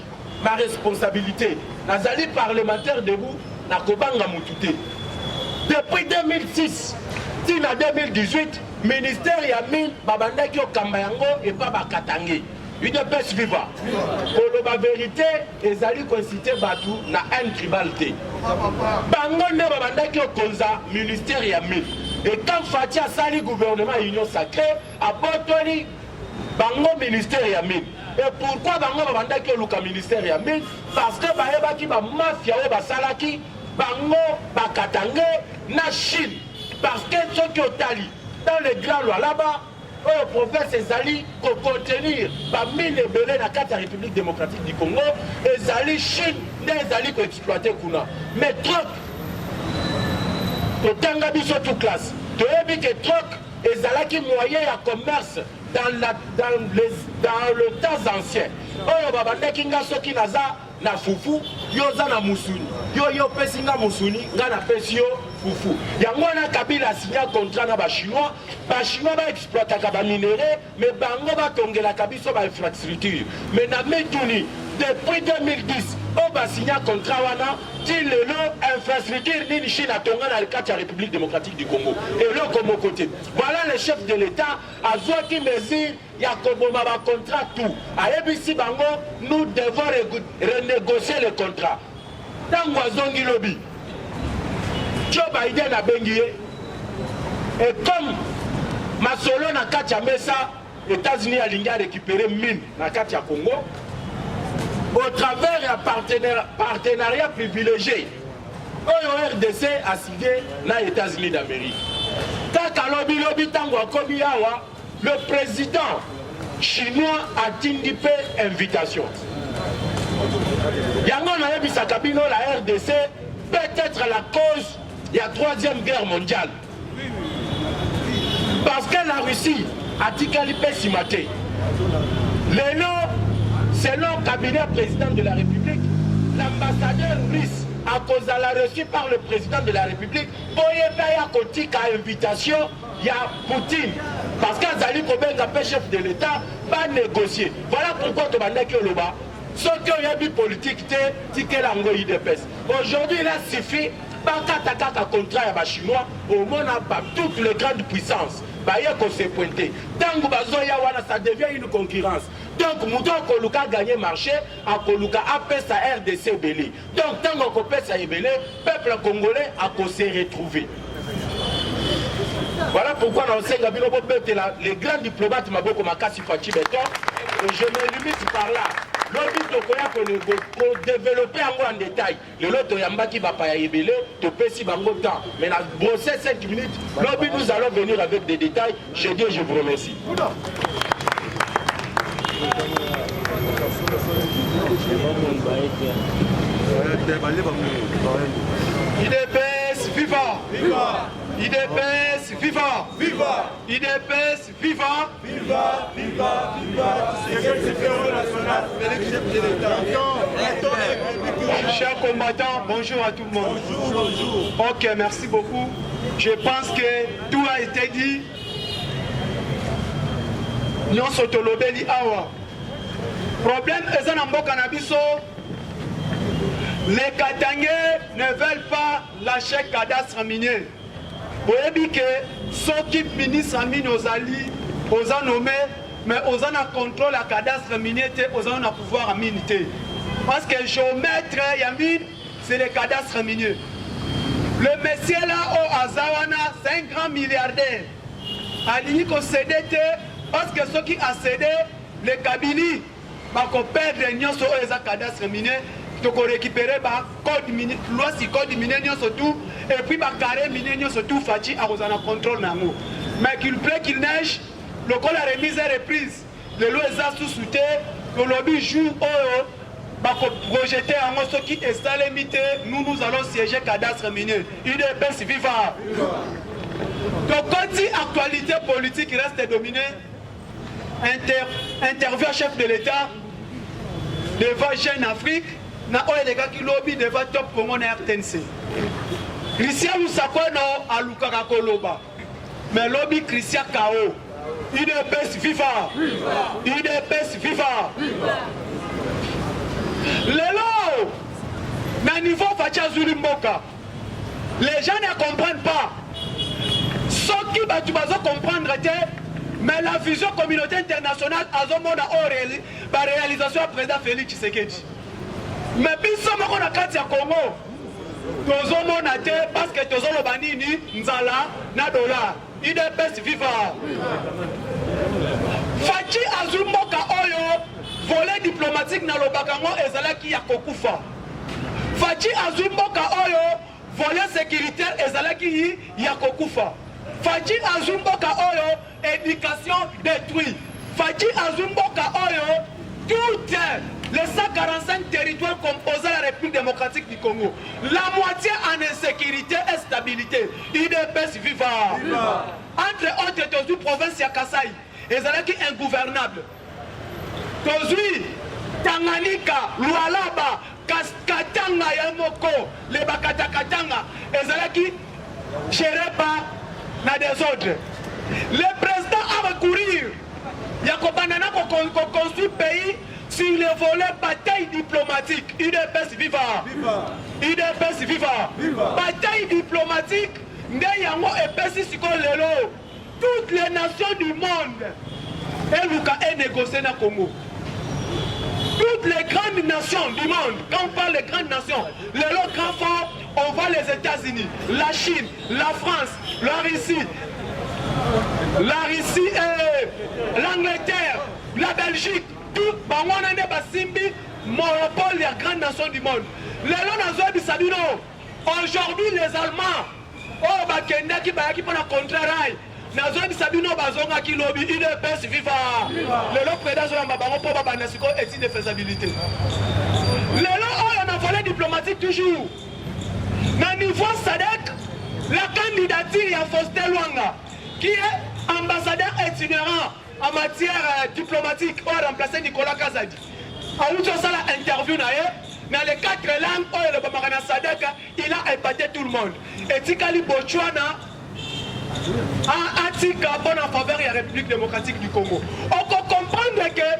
ma responsabilité. Nazali parlementaire debout na kobanga mutute. Depuis 2006 tina 2018 ministère ya mine babandaki okamba yango et pas bakatange. Une pêche vivante. Pour la vérité, les alliés concité Batou na haine tribalité. Bango ne babandaki okonza ministère ya mine. Et quand Fatia sali gouvernement union sacrée, a botoli bango ministère ya mine. Et pourquoi bango babandaki oluka ministère ya mine? Parce que bayebaki ba mafia o basalaki bango bakatange na Chine. Parce que ceux qui ont tali dans les grands lois là-bas. Le province ezali ko contenir ba mine belé na carte République démocratique du Congo ezali Chine nde ezali ko exploiter kuna mais troc to tanga biso tout classe to yebi que troc ezalaki moyen ya commerce dans le temps ancien oyo babandaki nga soki naza na fufu yo za na musuni yo pesi nga musuni nga na pesi yo fufu yango na Kabila signé contrat na ba chinois ba exploitaka ba minéraux mais bango ba tongela kabiso ba infrastructure mais na metuni depuis 2010 on va signer un contrat wana ti lelo infrastructure nini Chine atonga na kati ya République démocratique du Congo et là comme côté voilà le chef de l'État azwaki mesure ya koboma ba contrat tout ayebisi bango nous devons renégocier le contrat tango azongi lobi Joe Biden a bengi et comme masolo na kati ya mesa États-Unis a récupéré mine na kati ya Congo au travers d'un partenariat privilégié. Le RDC a signé les États-Unis d'Amérique. Le président chinois a tindipé invitation. La RDC peut être la cause de la Troisième Guerre mondiale. Parce que la Russie a ticalipé Simaté. Selon le cabinet président de la République, l'ambassadeur russe a causé la reçue par le président de la République pour y avoir une invitation à Poutine. Parce qu'Azali Kobenga, chef de l'État, va négocier. Voilà pourquoi tu vas dire que là-bas, ce qui a une politique, c'est que l'ango IDPS. Aujourd'hui, il a suffi, pas qu'à contrat à Chinois, au monde pas toutes les grandes puissances. Qu'on s'est pointé. Tant que ça devient une concurrence. Donc, Mouton Koluka a gagné le marché, à Koluka a fait sa RDC belé. Donc, tant qu'on fait ça belé, le peuple congolais a se retrouvé. Voilà pourquoi dans le les grands diplomates Maboko Makasi Fachi Beton, et je me limite par là. L'autre pour développer en détail, le lot Yambaki Bapaya Ebele, tu peux si bango temps. Mais dans brosser 5 minutes, l'objet nous allons venir avec des détails. Je dis je vous remercie. IDPS, viva! Viva! IDPS, viva! Viva! IDPS, viva! Viva! Viva! Viva! Chers combattants, bonjour à tout le monde. Bonjour, bonjour. Ok, merci beaucoup. Je pense que tout a été dit. Nous sommes au Lobeli Awa. Problème est en cannabis. Les Katangais ne veulent pas lâcher cadastre minier. Vous voyez que ceux qui ministres mine aux alliés, aux a nommés, mais aux a contrôle la cadastre minier, aux a pouvoir à miniter. Parce que le géomètre Yamine, c'est le cadastre minier. Le monsieur là au Azawana, c'est un grand milliardaire. Ali ko CDT, parce que ceux qui ont cédé, les Kabili, pour perdre l'union sur les cadastres miniers. Donc on récupère le code minier, loi si code minier surtout, et puis le carré minier surtout, Fachi a un contrôle. Mais qu'il plaît qu'il neige, le col a remise et reprise. Le loi est sous-souté, le lobby joue au projeter en ce qui est salémité, nous allons siéger cadastre minier. IDPS viva. Donc quand dit actualité politique reste dominée, intervient chef de l'État devant Jeune Afrique. Na oye les gars qui lobby devant top Congo na RTNC. Christian Moussakono a Lukaka Koloba. Mais lobby Christian Kao. IDPS viva. IDPS viva. Lelo. Na niveau Facha Zulu Mboka. Les gens ne comprennent pas. Ce qui va comprendre, mais la vision communauté internationale a la réalisation du président Félix Tshisekedi. Mais si nous avons la carte du Congo, nous avons parce que nous avons banini, Nzala, na dollar. IDPS viva. Fachi Azumboka Oyo, volet diplomatique na Lobakango ezalaki ya kokufa. Fachi Azumboka Oyo, volet sécuritaire ezalaki ya kokufa. Fachi Azumboka Oyo, éducation détruite. Fachi Azumboka Oyo, tout les 145 territoires composant la République démocratique du Congo. La moitié en insécurité et stabilité. IDPS viva. Entre autres, Tozu province ya Kasai. Ezalaki ingouvernable. Tozu, Tanganyika, Lualaba, Katanga Yamoko, les Bakata Katanga. Ezalaki géré par la désordre. Le président a recouru. Il y a qu'on construit pays sur le volet bataille diplomatique. UDPS viva. UDPS viva. Bataille diplomatique. Ndeyango epesi siko lelo. Toutes les nations du monde. Et Luka est négocié na Congo. Toutes les grandes nations du monde, quand on parle des grandes nations, les lots grand forts, on voit les États-Unis, la Chine, la France, la Russie et l'Angleterre, la Belgique, tout, on a des basimbi, monopole des grandes nations du monde. Les lots dans Sabino, aujourd'hui les Allemands, oh, Bakenda qui va pour la contraire. Nazobi Sabino Bazonga qui lobby UDPS viva. Le lot prédat sur la mabango pour Babanasiko étude de faisabilité. Le lot on a volé diplomatique toujours. Na niveau SADC, la candidature de Faustin Luanga, qui est ambassadeur itinérant en matière diplomatique, pour remplacer Nicolas Kazadi. A où tu as la interview dans les 4 langues, le Bamarana SADC, il a épaté tout le monde. Et Tikali Botswana. En faveur de la République démocratique du Congo. On peut comprendre que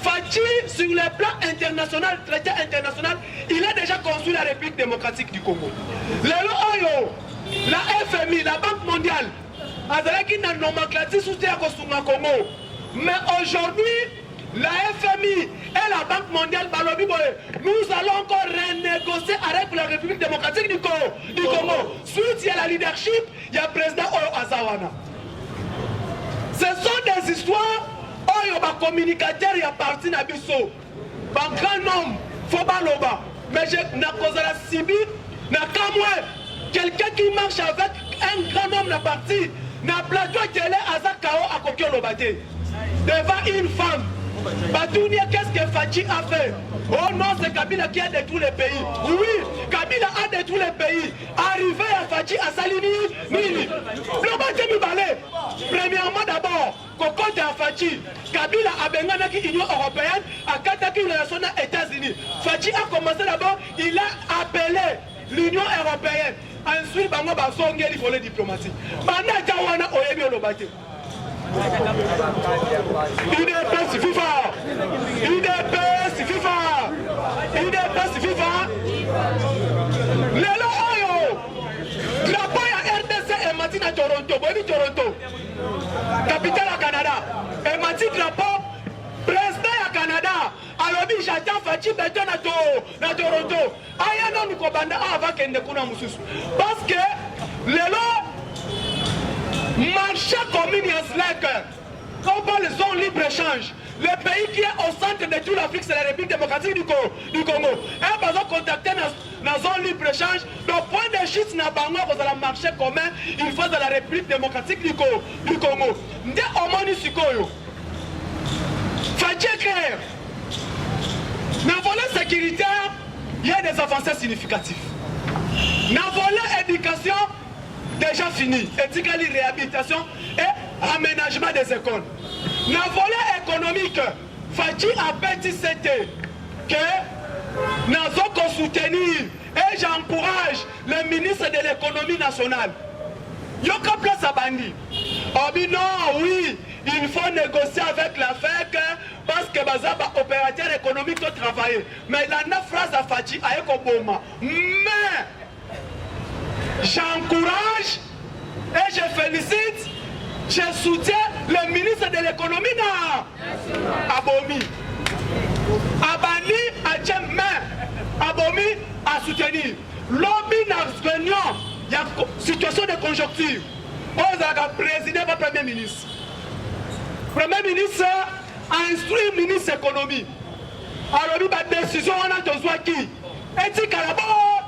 Fachi, sur le plan international, traité international, il a déjà construit la République démocratique du Congo. La FMI, la Banque mondiale, avec une nomenclature sous terre au Congo. Mais aujourd'hui, la FMI et la Banque mondiale, nous allons encore renégocier avec la République démocratique du Congo. Suite, il y a la leadership, il y a le président Azawana. Ce sont des histoires où il y a des communicateurs, il y a parti Nabiso. Un grand homme, Fobaloba. Mais je n'ai pas Sibi, quelqu'un qui marche avec un grand homme, n'a parti, n'a plateau télé Azakao à Kokyo Lobate. Devant une femme. Batounia, qu'est-ce que Fachi a fait? Oh non, c'est Kabila qui a détruit les pays. Oui, Kabila a détruit les pays. Arrivé à Fachi, à Salini, Nini. Premièrement d'abord, Cocote à Fachi, Kabila a benganaki l'Union européenne, a Kataki relation aux États-Unis. Fachi a commencé d'abord, il a appelé l'Union européenne. Ensuite, Bango Basongue, il faut les diplomatiques. Bana Jawana Oyebi Olobate. UDPS viva! UDPS viva! UDPS viva! Lelo oyo! Drapeau ya RDC est mati na Toronto, boni Toronto. Capitale à Canada. Et mati drapeau président à Canada. Alobi j'attends Fachi beto na Toronto. Aya non ko banda avant kende kuna mususu. Parce que lelo marché communion slack, quand on parle de zone libre-échange, le pays qui est au centre de toute l'Afrique, c'est la République démocratique du Congo. Et par exemple, contacter dans la zone libre-échange, le point de chute n'a pas moi dans le marché commun, il faut dans la République démocratique du Congo. Ndé omoni sikoyo. Fadje clair. Dans le volet sécuritaire, il y a des avancées significatives. Dans le volet éducation, déjà fini, éthique, réhabilitation et aménagement des écoles. Dans le volet économique, Fachi a petit que nous allons soutenir et j'encourage le ministre de l'économie nationale. Yoka place à Bandi. Oh non, oui, il faut négocier avec la FEC parce que Bazaba, opérateur économique, doit travailler. Mais la 9 phrases à Fachi a Ekoboma. Mais j'encourage et je félicite, je soutiens le ministre de l'économie Abomi. Abani a jamais Abomi à soutenir. Lobby n'a réunion, il y a une situation de conjoncture. On a président et premier ministre. Premier ministre a instruit le ministre de l'économie. Alors, la décision on a besoin qui? Éthique à la bord.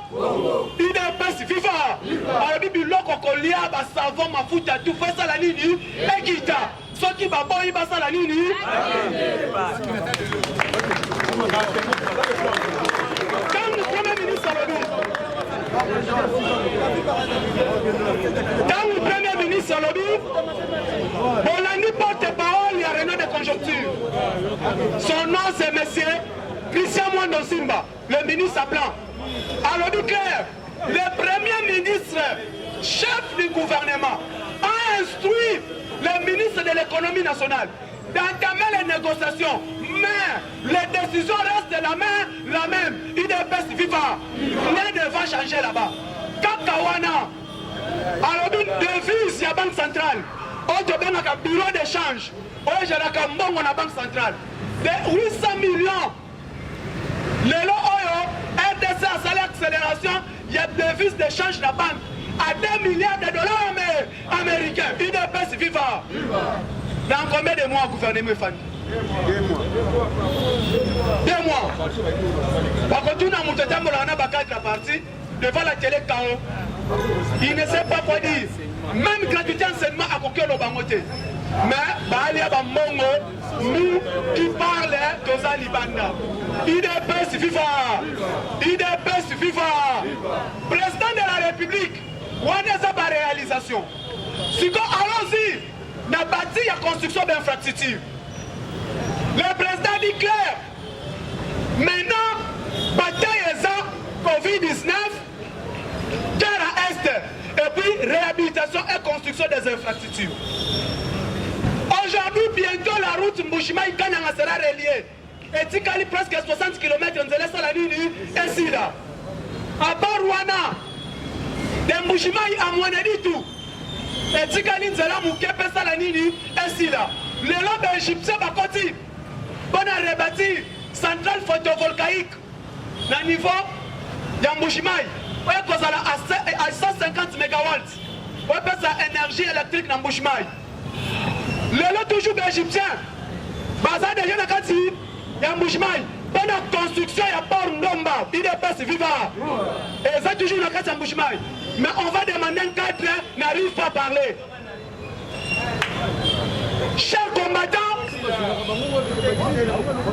UDPS viva. Alors, biloko kolia ba savon mafuta tout fait ça la nini et guita. Ceux qui va boy ba ça la nini. Quand le premier ministre Bolani porte-parole, il y a rien de conjoncture. Son nom c'est monsieur Christian Mwando Simba, le ministre à plan. Alors du clair, le premier ministre, chef du gouvernement, a instruit le ministre de l'économie nationale d'entamer les négociations, mais les décisions restent la même. UDPS viva. Rien ne va changer là-bas. Kakawana, alors une devise, il y a Banque centrale. On te donne un bureau d'échange. On a un la Banque centrale. De 800 millions. Les lots RDC a salé accélération. Il y a devise d'échange de la banque à 2 milliards de dollars américains. UDPS viva. Dans combien de mois le gouvernement fait? 2 mois. Par contre, nous avons 4 parties devant la télé KO. Il ne sait pas quoi dire. Même gratuité enseignement à Kokyo Lobangote. Mais, il y a des nous qui parlent de ça Libanda. UDPS viva. UDPS viva. Président de la République, on a sa réalisation. Si allons-y, on a bâti la construction d'infrastructures. Le président dit clair. Maintenant, bataille est Covid-19, guerre à Est, et puis réhabilitation et construction des infrastructures. Aujourd'hui, bientôt, la route Mbushima-Ikanyanga sera reliée. Et Tikali, presque 60 km, on se laisse à la ligne ainsi là. À part Rwanda, de Mbushima à Mwanedi tout. Et Tikali, on se laisse à la ligne ainsi là. Le lobby égyptien va continuer. On a rebâti centrale photovoltaïque. Dans niveau de Mbushima, on est à 150 MW. On peut faire énergie électrique dans Mbushima. Le lot toujours égyptien. Bazar de Yanakati, il y a Mbushimai. Pendant la construction, il y a Port Ndomba. UDPS viva. Et ça toujours dans le Mbushimai. Mais on va demander un cadre, n'arrive pas à parler. Chers combattants,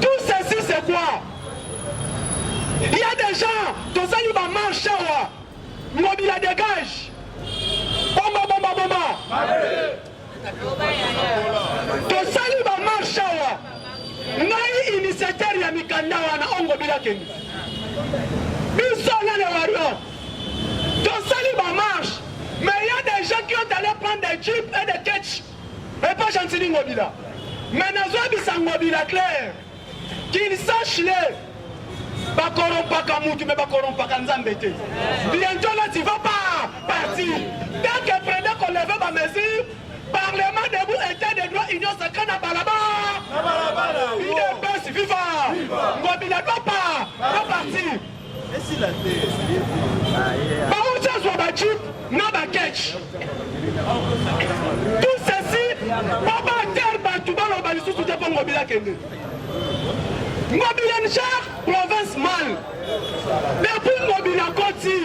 tout ceci c'est quoi? Il y a des gens, tout ça il va marcher. Mobile dégage. Bomba. tosali bamarshe awa ngai initiateur ya mikanda wana ongo bilakeni biso nane wario tosali bamarshe mais il y a des gens qui ont allé prendre des jeeps et des ketch et pas Gentili Ngobila mais nazobisa Ngobila clair qu'il sache les bakorompaka mutu mais bakorompaka nzambe te bientôt là tu vas pas partir dès que prenez qu'on lève ma mesure Parlement debout, État des droits, Union sacrée na balaba. UDPS viva. Ngobila doit pas partir. Baoutia soit battu, n'a pas catch. Tout ceci, Baba Tel Batouba l'Obalisou tout est pour Ngobila Kende. Ngobila Nchar, province mal. Depuis Ngobila Koti,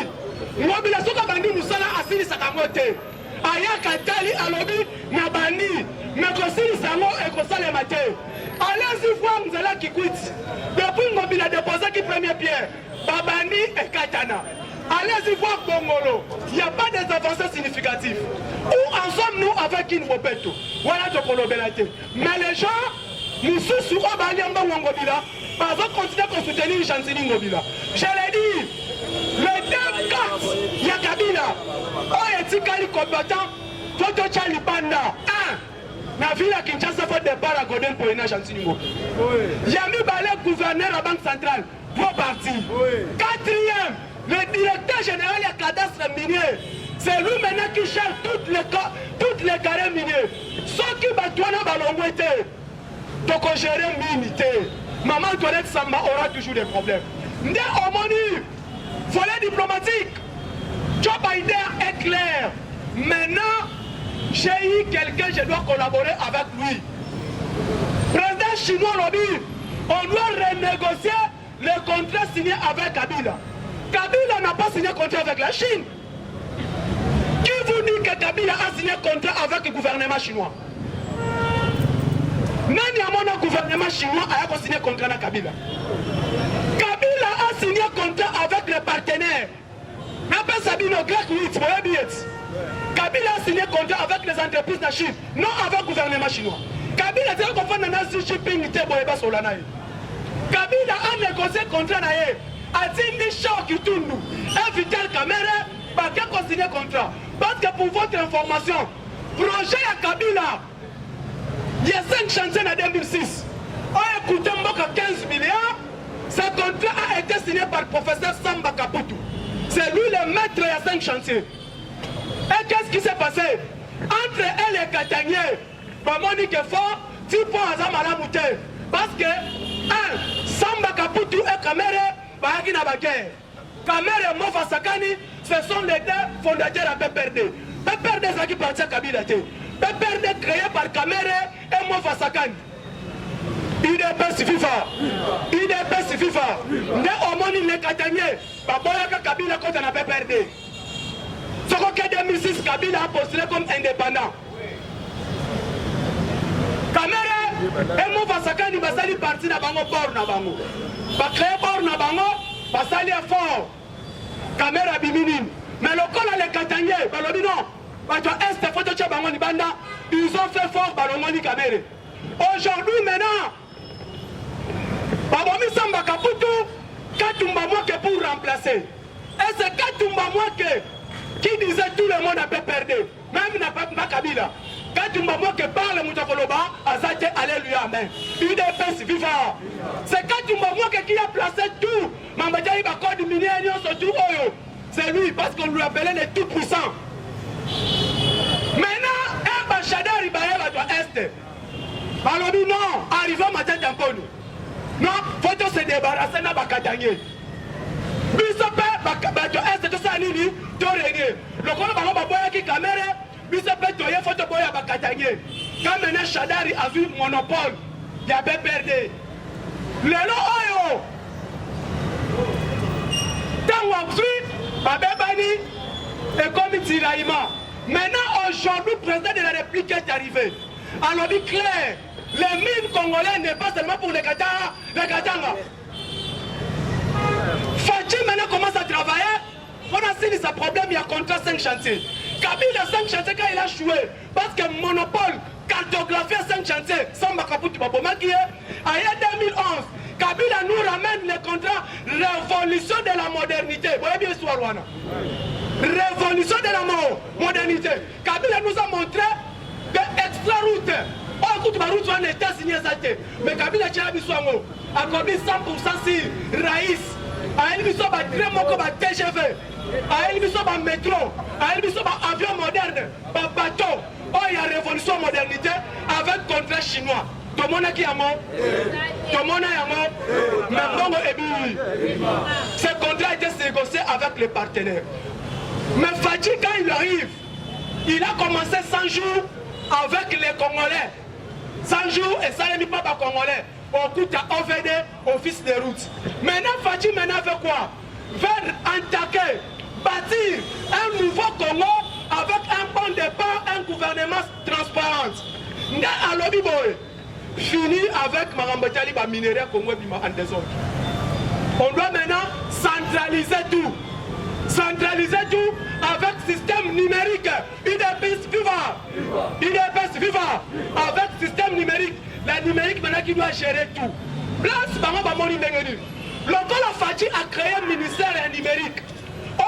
Ngobila Soka Bandi Moussala Asili Sakamote. Ayaka Tali alobi na bandi mais kosili sango et kosale maté allez-y voir Nzala Kikwiti depuis Ngobila a déposé qui première pierre babandi et Katana allez-y voir Bongolo il n'y a pas des avancées significatives où en sommes-nous avec une Mobeto voilà de Kolobelate mais les gens nous sous Obaliamba Ngobila parce qu'on continue à soutenir Gentili Ngobila je l'ai dit le 2-4 il y a Kabila oh etikali combattant photo Charlie Banda na ville à Kinshasa faut départ à Golden pour une Gentili Ngobila Yami Balé gouverneur à Banque centrale pour partir quatrième le directeur général du cadastre minier c'est lui maintenant qui cherche toutes les carrés miniers ceux qui battent balongwete donc gérer minité maman Toilette Samba aura toujours des problèmes ndé homoni volet diplomatique Joe Biden est clair. Maintenant, j'ai eu quelqu'un, je dois collaborer avec lui. Président chinois lobby, on doit renégocier le contrat signé avec Kabila. Kabila n'a pas signé contrat avec la Chine. Qui vous dit que Kabila a signé contrat avec le gouvernement chinois? Nani a mon gouvernement chinois a signé contrat avec Kabila. Kabila a signé contrat avec les partenaires. Kabila a signé contrat avec les entreprises de la Chine, non avec le gouvernement chinois. Kabila a négocié contrat a dit Vital Kamere a signé contrat. Parce que pour votre information, projet à Kabila, il y a 5 chantiers en 2006. coûté Mboka 15 milliards. Ce contrat a été signé par le professeur Samba Kaputu. C'est lui le maître à 5 chantiers. Et qu'est-ce qui s'est passé? Entre elle et Katanier, Monique est fort, tu peux Azamala Mouté. Parce que, Samba Kaputu et Kamere, Bahaki Nabaguer. Kamere et Mofa Sakani, ce sont les deux fondateurs à PPRD. PPRD, c'est qui partit à Kabila. PPRD créé par Kamere et Mofa Sakani. IDPS FIFA. IDPS FIFA. Nde omoni le Katanier, Baboyaka Kabila contre la PPRD. Ce qu'en 2006, Kabila a postulé comme indépendant. Kamere et Mofa Sakani basali parti na bango bord na bango. Ba créé bord na bango, basali fort. Kamera bimini. Mais le col à les Katanier, balobi non. Bato est photo tcha bango ni banda, ils ont fait fort balongoni Kamere. Aujourd'hui maintenant, Babomi Samba Kaputu, Katumba Mwake pour remplacer. Et c'est Katumba Mwake qui disait tout le monde a PPRD. Même n'a pas Kabila. Katumba Mwake parle Moutakoloba, Azate, alléluia, amen. UDPS viva. C'est Katumba Mwake qui a placé tout. Mambadjaï Bakod Minianion surtout Oyo. C'est lui parce qu'on lui appelait les tout puissants. Maintenant, un bachadar Ibaïa doit Est. Alors dit non, arrivé matin d'Amponu. Non, faut se débarrasser de Bakatanier. Bisope, Bato Est, tout ça, Nini, tout régler. Le corps de Baboya qui caméra, Bisope, Toye, faut te boyer Bakatanier. Quand maintenant Chadari a vu monopole, il avait perdu. Le lot, Oyo. Tant qu'on suit, Babébani, et comme Tiraïma. Maintenant, aujourd'hui, le président de la République est arrivé. Alors, dit clair. Les mines congolaises n'est pas seulement pour les Katanga. Fachi maintenant commence à travailler. On a signé sa problème, il y a contrat 5 chantiers. Kabila 5 chantiers quand il a joué. Parce que monopole, cartographie 5 chantiers, sans Makaputu Babomaki, en 2011, Kabila nous ramène les contrats révolution de la modernité. Vous voyez bien l'histoire, Rwanda. Révolution de la modernité. Kabila nous a montré que extra route. Oh, écoute, ma route, on était signé ça. Mais Kabila Tchalabisoango a accordé 100% si Raïs. A Elviso, très moko, TGV. A Elviso, métro. A Elviso, avion moderne. Bateau. Oh, il y a révolution modernité avec contrat chinois. Tout le monde qui a mort. Tout le monde a mort. Mais Bongo et Bibi. Ce contrat a été négocié avec les partenaires. Mais Fadji, quand il arrive, il a commencé 100 jours avec les Congolais. 100 jours et ça n'est pas Congolais. On coûte à OVD, office des routes. Maintenant, Fadji maintenant fait quoi? Vers attaquer, bâtir un nouveau Congo avec un bon départ, un gouvernement transparent. Nga alobi boy, fini avec Marambotali ba minerai Congo bima en désordre. On doit maintenant centraliser tout. Centraliser tout avec système numérique. IDPS viva. IDPS viva. Avec système numérique. La numérique maintenant qui doit gérer tout. Place Bango Bamoni Nengeni. Le Golo Fadji a créé un ministère numérique. Oh,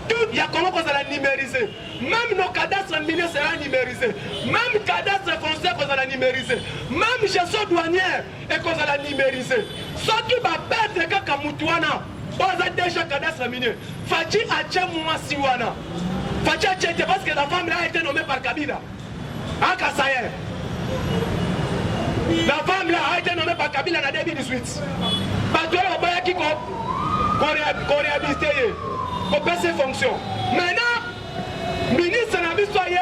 tout, il y a comment qu'on va numériser. Même nos cadastres miniers seront numérisés. Même cadastres fonciers qu'on va numériser. Même gestion douanière et qu'on va numériser. Ce qui va perdre quand Kamutouana. On a déjà cadastre minier. Fadji a tché Mouassiwana. Fadji a tché parce que la femme là a été nommée par Kabila. À Kassaye. La femme là a été nommée par Kabila en 2018. Parce que là, on qui qu'on réhabilité, qu'on passe ses fonctions. Maintenant, ministre Nabi Soye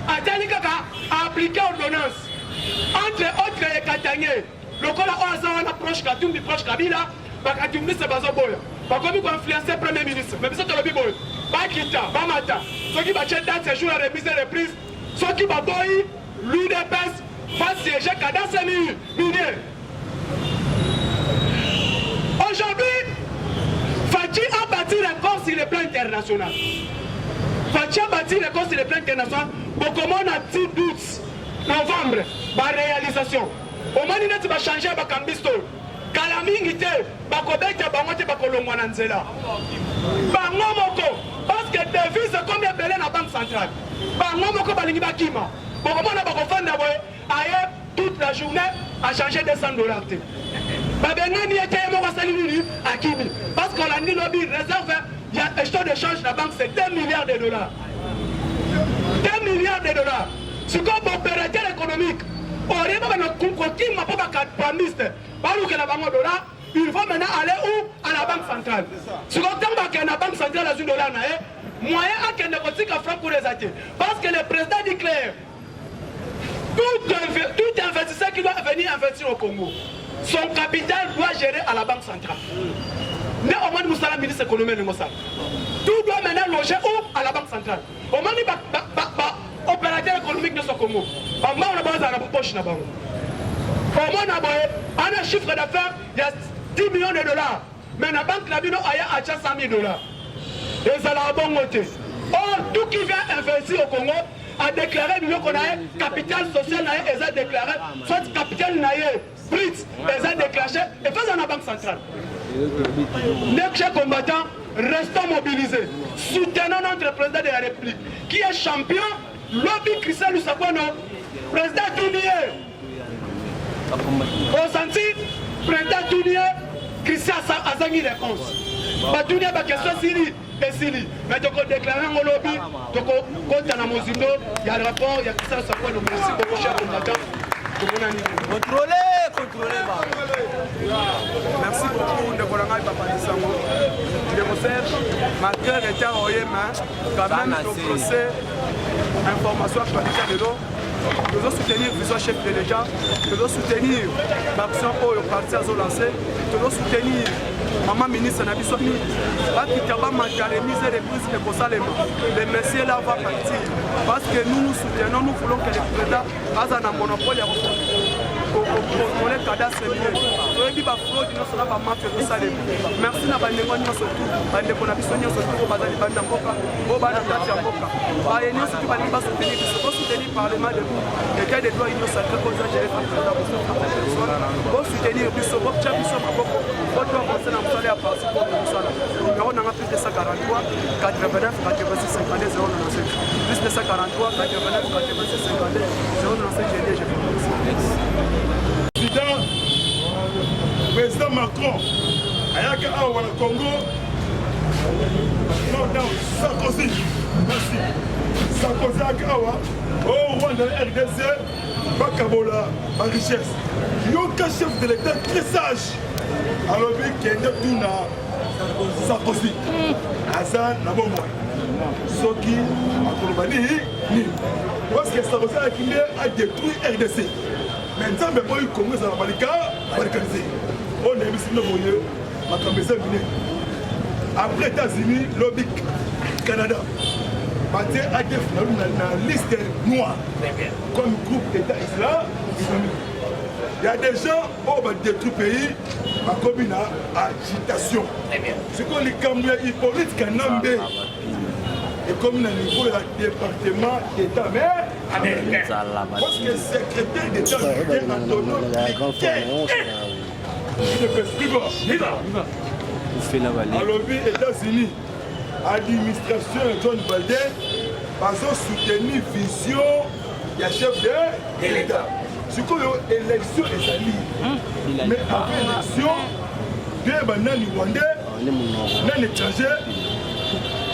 a appliqué l'ordonnance. Entre autres, les Katangé, le col a proche Katumbi, proche Kabila, Katumbi c'est Bazoboya. Par contre, il faut influencer le Premier ministre. Mais c'est le Biboy. Bakita, Bamata. Ceux qui vont acheter ces jours à remise et reprise, ceux qui vont boyer, l'UDPS, va siéger cadastre minier. Aujourd'hui, Fadji a bâti le corps sur le plan international. Fadji a bâti le corps sur le plan international. Beaucoup de monde a 10 doutes. Novembre, la réalisation. Au moment où tu vas changer, tu vas changer. Kalamingite, bakobeta bangote bakolongwa na nzela. Bango moko, parce que devise comme appelé la banque centrale. Bango moko balingi bakima. Bokomona bakofanda boye, aye toute la journée à changer $200. Babengani était à Kimi. Parce qu'on a dit lobby réserve, il y a un taux de change la banque, c'est $2 milliards. $2 milliards. C'est comme opérateur économique. Il faut maintenant aller où? À la banque centrale. C'est comme que la banque centrale a $1 moyen à qu'elle ne continue qu'à franc pour les athées. Parce que le président dit clair, tout investisseur qui doit venir investir au Congo, son capital doit gérer à la banque centrale. Mais au moins, nous sommes la ministre économique de Mossad. Tout doit maintenant loger où? À la banque centrale. Au moins, opérateur économique de ce Congo. Au moins, on a besoin de la poche. Au moins, on a un chiffre d'affaires, il y a $10 millions. Mais la banque, la bino a $100 000. Et ça l'a bon côté. Or, tout qui vient investir au Congo a déclaré qu'on a capital social, et a déclaré, soit capital Brits, et a déclaré, et fait dans la banque centrale. Les chers combattants, restons mobilisés. Soutenons notre président de la République, qui est champion, lobby Christian Lusakono, président Tounier. Au senti, président Tounier, Christian Azangi réponse. Tounier, ma question Siri. Mais tu as déclaré un lobby, tu as compté dans mon zindo, il y a le rapport, il y a Christian Lusakono. Merci beaucoup, chers combattants. Contrôlez. Merci beaucoup de Bolanga et Papa Dissango. Je vous sais, ma cœur était en Yémen, quand même au procès, information actualité de l'eau. Nous devons soutenir le chef de l'État, nous devons soutenir l'action au parti à lancer, nous devons soutenir Maman ministre Nabisomi, qui va matérialiser les prises de Kosalema. Le messieurs là va partir parce que nous soutenons, nous voulons que le président ait un monopole pour contrôler le cadastre minier. Nous avons fraude, nous sommes pas mafia de Salem. Merci à Bandemonia surtout, Bandemonia surtout, au Bazali Bandamboka, au Banatati Amboka. Et nous surtout, nous va soutenir le Parlement de nous. L'état des droits, nous sommes très contents de faire pour soutenir le Bisso, pour Tchabisson, pour avancer dans le salaire à partir de nous. Numéro n'a plus de 143, 89, 86, 52, 097. Plus de 143, 89, 86, 52, 097, j'ai dit, Président Macron, Ayaka Awa le Congo, non, Sarkozy, merci. Sarkozy Akawa, au Rwanda, RDC, Bakabola, en richesse. Il y a aucun chef de l'État très sage. Alors, il y a tout Sarkozy. Azan, Nabomo. Soki, Akolobani, parce que Sarkozy a détruit RDC. Maintenant, il y a eu Congo, ça va balkaniser. On est ici, nous voyons, ma caméra venue. Après États-Unis, lobby Canada. Baté a été dans la liste noire. Comme groupe d'État islamique. Il y a des gens qui ont détruit le pays comme une agitation. C'est comme les Camerounais, ils politent qu'un homme et comme au niveau du département d'État américain. Parce que le secrétaire d'État américain Antonio il ne peut plus voir. Alors, les États-Unis, administration John Biden, ils ont soutenu la vision du chef de l'État. C'est comme l'élection est allée. Mais après l'élection, il y a des Rwandais, des étrangers,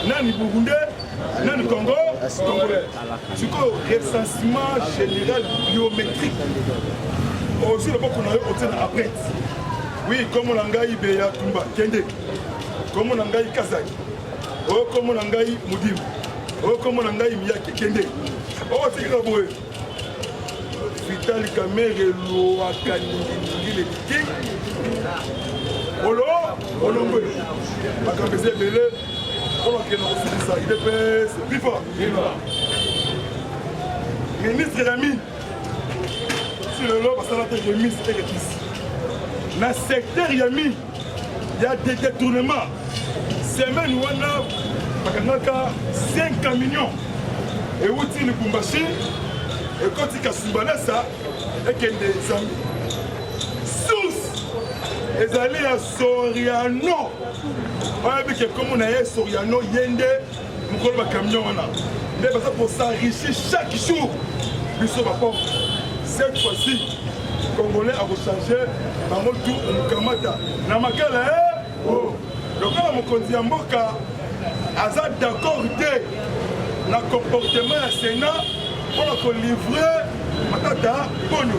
des Burundais, des Congolais. C'est comme le recensement général biométrique. Aussi, le qu'on a eu après. Oui, comme on a eu Béa Tumba, Kende, comme on a eu Kazaki, comme on a eu Moudim, comme on a eu Miyake, Kende. Oh, c'est grave. Vital Kamere, Loa, Kanini, le King. Olo, Olombe. Bakambese Bele, on a fait ça. Il est fait, c'est plus fort. Ministre Rami, sur le lot, parce que la tête de ministre et dans le secteur Yami, il y a des détournements. Semaine où on a 5 millions. Et où il y a Bumbashi, et quand il y a Soubanessa, et qu'il y a des amis. Source, les alliés à Soriano. On a vu que comme on a Soriano, Yende, nous avons un camion. Mais pour s'enrichir chaque jour, nous sommes à pauvre. cette fois-ci Congolais a changé bango tout mukamata na makala lokola mokonzi ya mboka aza d'accord te na comportement ya Sénat mpona kolivre matata bono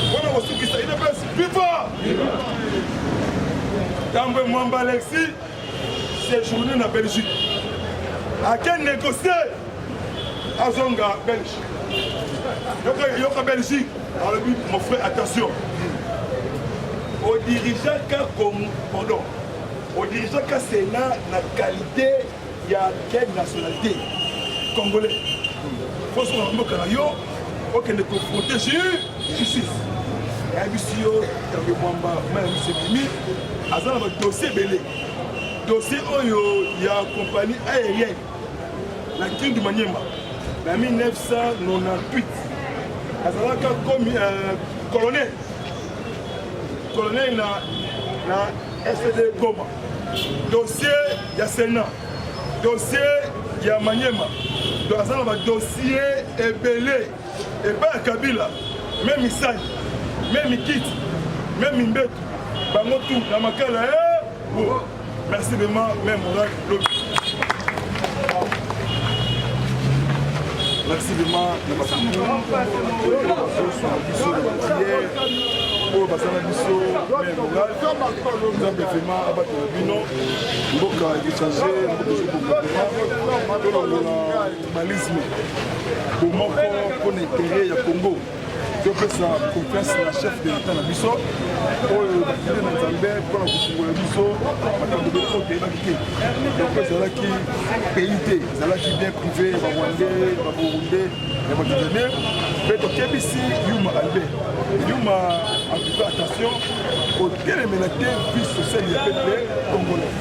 mpona kosukisa UDPS viva Tambwe Mwamba Alexis séjourné na Belgique ake négocier azonga Belgique yoka Belgique alors mon frère attention au dirigeant pardon au dirigeant ka Sénat na qualité ya quelle nationalité congolais faut se rendre compte yo okende confronter justice ya bisio Tambwe Mwamba mais c'est azala ba dossier belé dossier oyo ya compagnie aérienne la King du Maniema en 1998 azalaka comme colonel na SD Goma dossier ya Sénat dossier ya Maniema azala ba dossier ebelé et pas Kabila même Isani même Kiti même Mbetu bango tout na makala merci vraiment même moral lobby merci vraiment na basango oyo basala biso mais moral nzambe vraiment abato na bino mboka échange tolongola malisme bomoko mpona intérêt ya Congo topesa confiance na chef de l'état na biso oyo bakile na nzambe mpona kofungola biso makambo beloko toyebaki te donc ezalaki pays te ezalaki bien privé ya barwandais baburundais ya batanzanais mpe tokebisi Yuma Albert Yuma en tout cas attention otelemela te vie sociale ya peuple congolais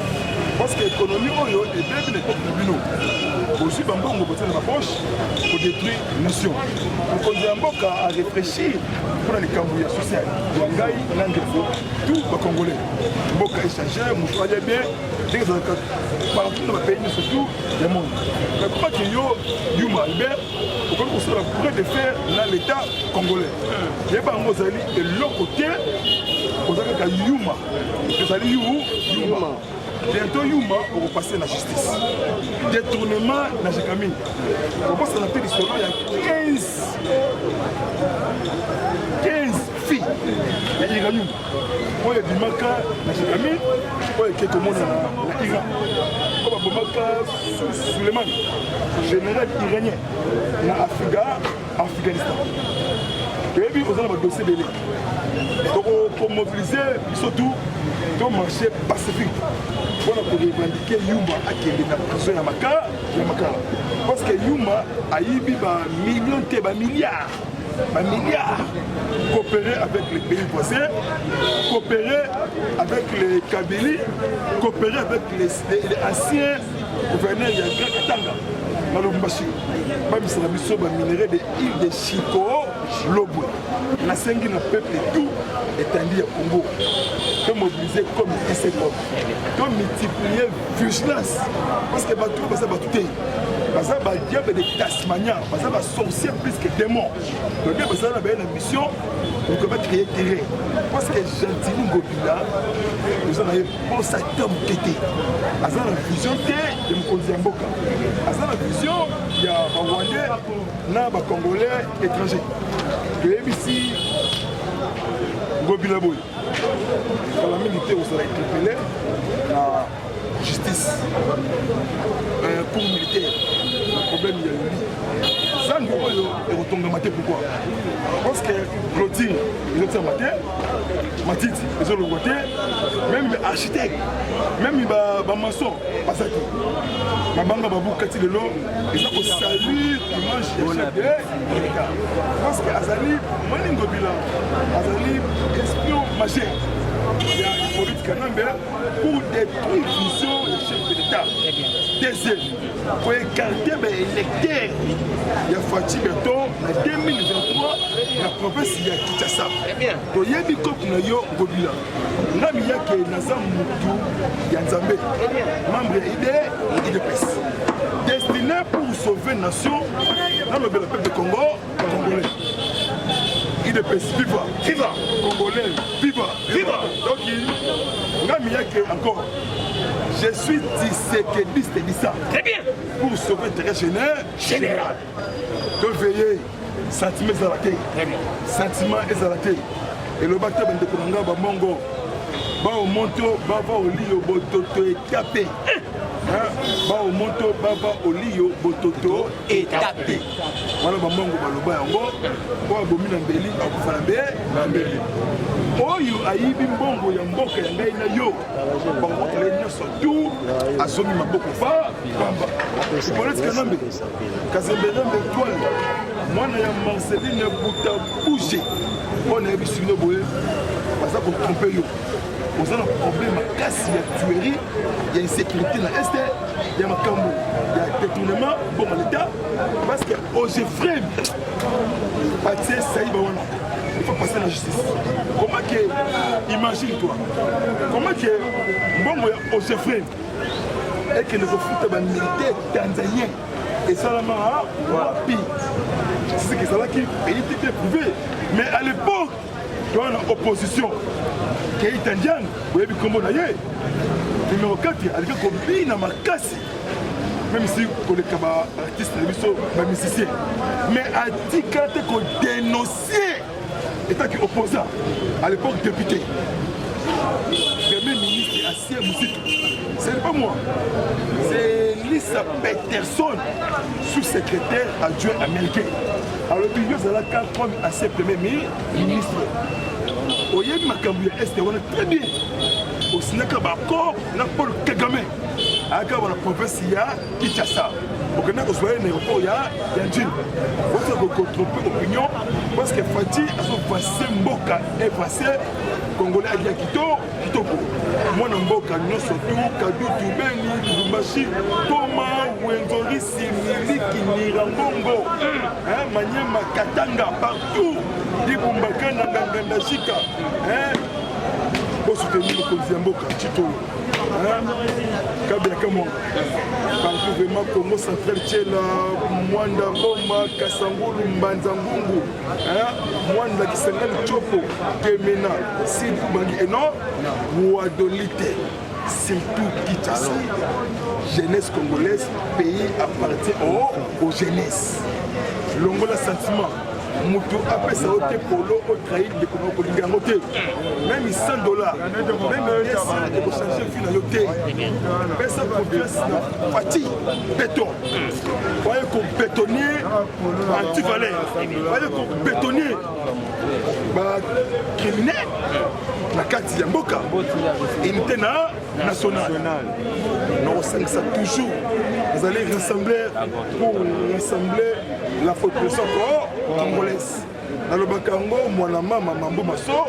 parce que économie oyo ebebi na peuple na bino aussi bambongo botina na poche pour détruire nation mokonzi ya mboka a réfléchir mpona likambo ya social ya ngai na ndeko tout bacongolais mboka échange moto alia bien ndenge ezalaka partout na bapays nyonso tout ya monde mais komaki yo Yuma Albert okoki kosala près de faire na l'état congolais yeba yango ozali eloko te oza kaka Yuma ezali Yuma bientôt Yuma on passer la justice détournement na Jekamine on passe à la télé solo il y a 15 filles ya Yuma oyo bimaka na Jekamine oyo ke komona na Iran oyo babomaka Suleiman général iranien na Afghanistan toyebi ozala badossier belé tokomobiliser biso tout to marché pacifique mpona korevendiquer Yuma akende na prison ya makala parce que Yuma ayibi bamillion te bamilliard coopérer avec les pays voisins, coopérer avec les Kabylie, coopérer avec les anciens gouverneurs de Grand Katanga, dans le Mbashi. Même si la mission va minérer des îles de Chico, Lobwe. La Sengi n'a peuple tout étendu au Congo. De mobiliser comme un seul homme. De multiplier vigilance. Parce que tout ça va tout parce que les diables de Tasmania, parce que les sorciers plus que démons. Donc, parce que nous avons une mission pour créer terrain. Parce que Gentili Ngobila, nous avons un bon satom qui était. Nous avons la vision de Mokonzi Mboka. Nous avons la vision il y a des Rwandais, des Congolais étrangers. Que ici, Ngobila Boy. Quand la militaire vous sera interpellé, la justice, un coup militaire. Le problème il y a eu ça nous est retombé matin pourquoi parce que Clotine ils ont matin Matiti ils ont le côté même architecte même ba maçon parce que ma banga babu kati de l'eau ils ont salué dimanche parce que Azali Maningo Bila Azali espion majeur il y a une politique Kanambe pour détruire vision du chef de l'État. Deuxième, pour écarter les électeurs, il y a Fati Beton en 2023 la province de Kinshasa. Pour y avoir des gens Gobila, Nami Yake Nazam Moutou Yanzambe, membre de l'IDPS, destiné pour sauver la nation dans le peuple de Congo, congolais. IDPS, viva! Viva! Congolais, viva! Viva! Donc, encore, je suis disséquediste de ça. Très bien! Pour sauver l'intérêt général. Donc, veillez, sentiment est à la tête. Sentiment est à la tête. Et le bateau de Konanga, Bamongo, ba au monto, baba au lio, bototo et tapé. Ba au monto, baba au lio, bototo et tapé. Voilà, Bamongo, Baloba, Yango, Boa Bomina Mbeli, Akufanabe, Mbeli. Oyo ayibi mbongo ya mboka ya ngai na yo bango tele nyonso tu azomi maboko fa pamba ipolite kanambe kazembelombe étoile mwana ya Marceline Buta bouge on a vu sur le boye baza kotrompe yo oza na problème makasi ya tuerie ya insécurité na este ya makambo ya détournement bon l'état parce que Ogefrem batie saïba wana il faut passer la justice. Comment que, imagine-toi, comment que Mbongo ya Ogefrem et que les officiers militaires tanzaniens et ça là wapi c'est que ça là qui était privé mais à l'époque quand on a opposition qui est tanzanienne vous avez vu comment on a eu numéro 4 avec un combine à Makassi même si on est comme artiste les musiciens mais à 10 cartes qu'on dénonçait état qui opposant à l'époque député. Premier ministre Assia Moussitou. Ce n'est pas moi. C'est Lisa Peterson, sous-secrétaire adjoint américain. Alors puis il y a là comme Assia Premier ministre. Oye Makambu Est on très bien. Au Sénégal d'accord, na Paul Kagame. Aka la province ya Kinshasa. Au Canada, vous voyez, il y a un jean. Vous avez contrôlé l'opinion parce que Fati a son passé Mboka et passé Congolais à Kitoko. Moi, Mboka, nous sommes tous, Kadou, Toubeni, Lumbashi, Thomas, Wenzori, Simili, Kinirangongo, Manyema, Katanga, partout. Dibumbaka, Nanganda, Chika. Pour soutenir le président Mboka, Chito. Kabia Kamon, partout vraiment Congo central, Tchela, Mwanda Boma, Kasangulu, Mbanzangungu, Mwanda Kisangani Chopo, Kemena, Sid Bangi, et non, Ouadolite, surtout Kinshasa. Jeunesse congolaise, pays appartient aux jeunesses. L'Angola sentiment. Moutou après ça au polo au trahir de comment on dit même $100 même $100 pour changer final au thé mais ça confiance na fatigue béton voyez qu'on bétonnier anti-valeur voyez qu'on bétonnier bah criminel la carte ya mboka unité nationale non ça toujours vous allez rassembler pour rassembler la population congolaise. Dans le Bakango, moi, la maman, mambo, maso,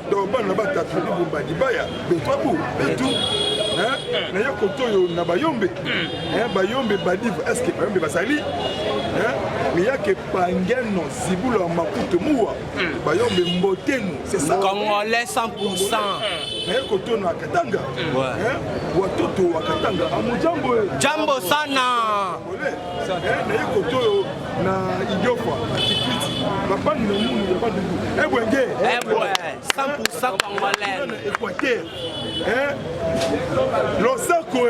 donc, on a battu le Bombadibaya, Betwabou, Betou. Naya Kotoyo, Nabayombe, Bayombe, Badiv, est-ce que Bayombe Basali? Mais il y a que Pangeno, Ziboula, Maputo, Moua, Bayombe, Mbotenu, c'est ça. Congolais 100%. Naya Kotoyo, Katanga, Watoto, Katanga, Amujambo, Jambo Sana. Naya Kotoyo, na Idiofa, Kipiti, Papa Noumou, Ebwenge, 100% Congolais. Équateur, Losako.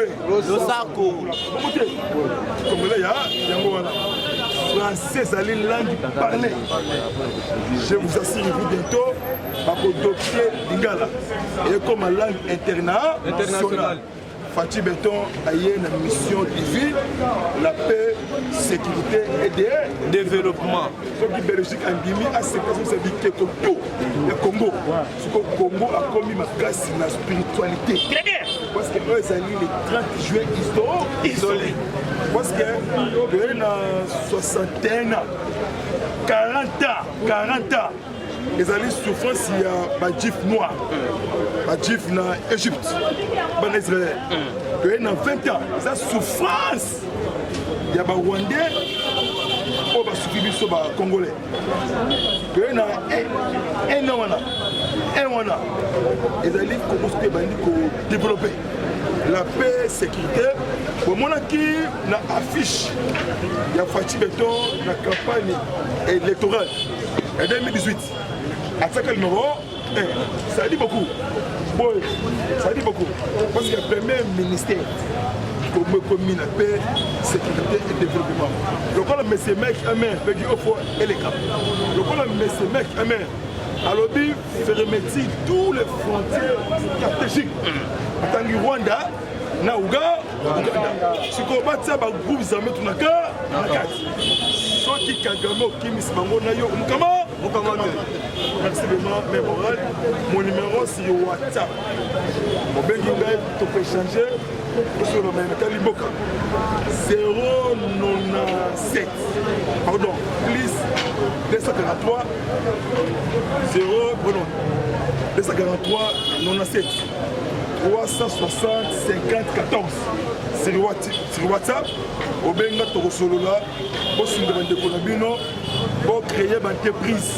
Comme là, il y a français, allez langue parler. Je vous assure, vous bientôt, par adopter l'Ingala. Et comme langue internationale. Fatih Béton a eu une mission divine, la paix, sécurité et développement. Ce qui Belgique a dit à cette occasion, c'est dit que tout le Congo, ce que le Congo a commis ma classe la spiritualité. Très bien. Parce que eux, ils ont eu le 30 juillet isolé. Parce que y a 61 ans, 40 ans, ils ont eu souffrance, il y a des juifs noirs, des juifs en Égypte, en Israël. Il y a 20 ans, ils ont souffrance. Il y a des Rwandais, des Congolais. Il y a un an, ils ont développé la paix, la sécurité. Pour moi, qui affiche, il y a Fatih Béton, la campagne électorale. en 2018. À ce numéro, ça dit beaucoup. Bon, ça dit beaucoup. Parce que le premier ministère, comme la paix, sécurité et développement. Le cas de M. Mec Amer, il faut les cap. Le cas de M. Mec Amer, à l'objet, fermeture tous les frontières stratégiques. En tant que Rwanda, na Uganda, si on bat ça, le groupe armé tout naka, ceux qui Kagame qui mis bango na yo, comment? Merci vraiment, mais mon numéro c'est WhatsApp. Mon ben tu peux changer sur le même Taliboka 097 pardon plus 243 0 pardon 243 97 360 50 14 sur WhatsApp au benga tokosolola bosundela ndeko na bino bocréer baentreprise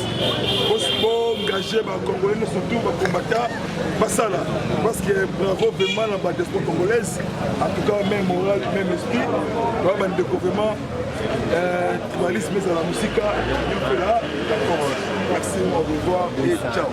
boengager bacongolais no surtout bacombattants basala parce que bravo vraiment na badiaspora congolaise en tout cas même moral même esprit baba bandeko vraiment tribalisme ezala musika yofela d'accord merci au revoir et ciao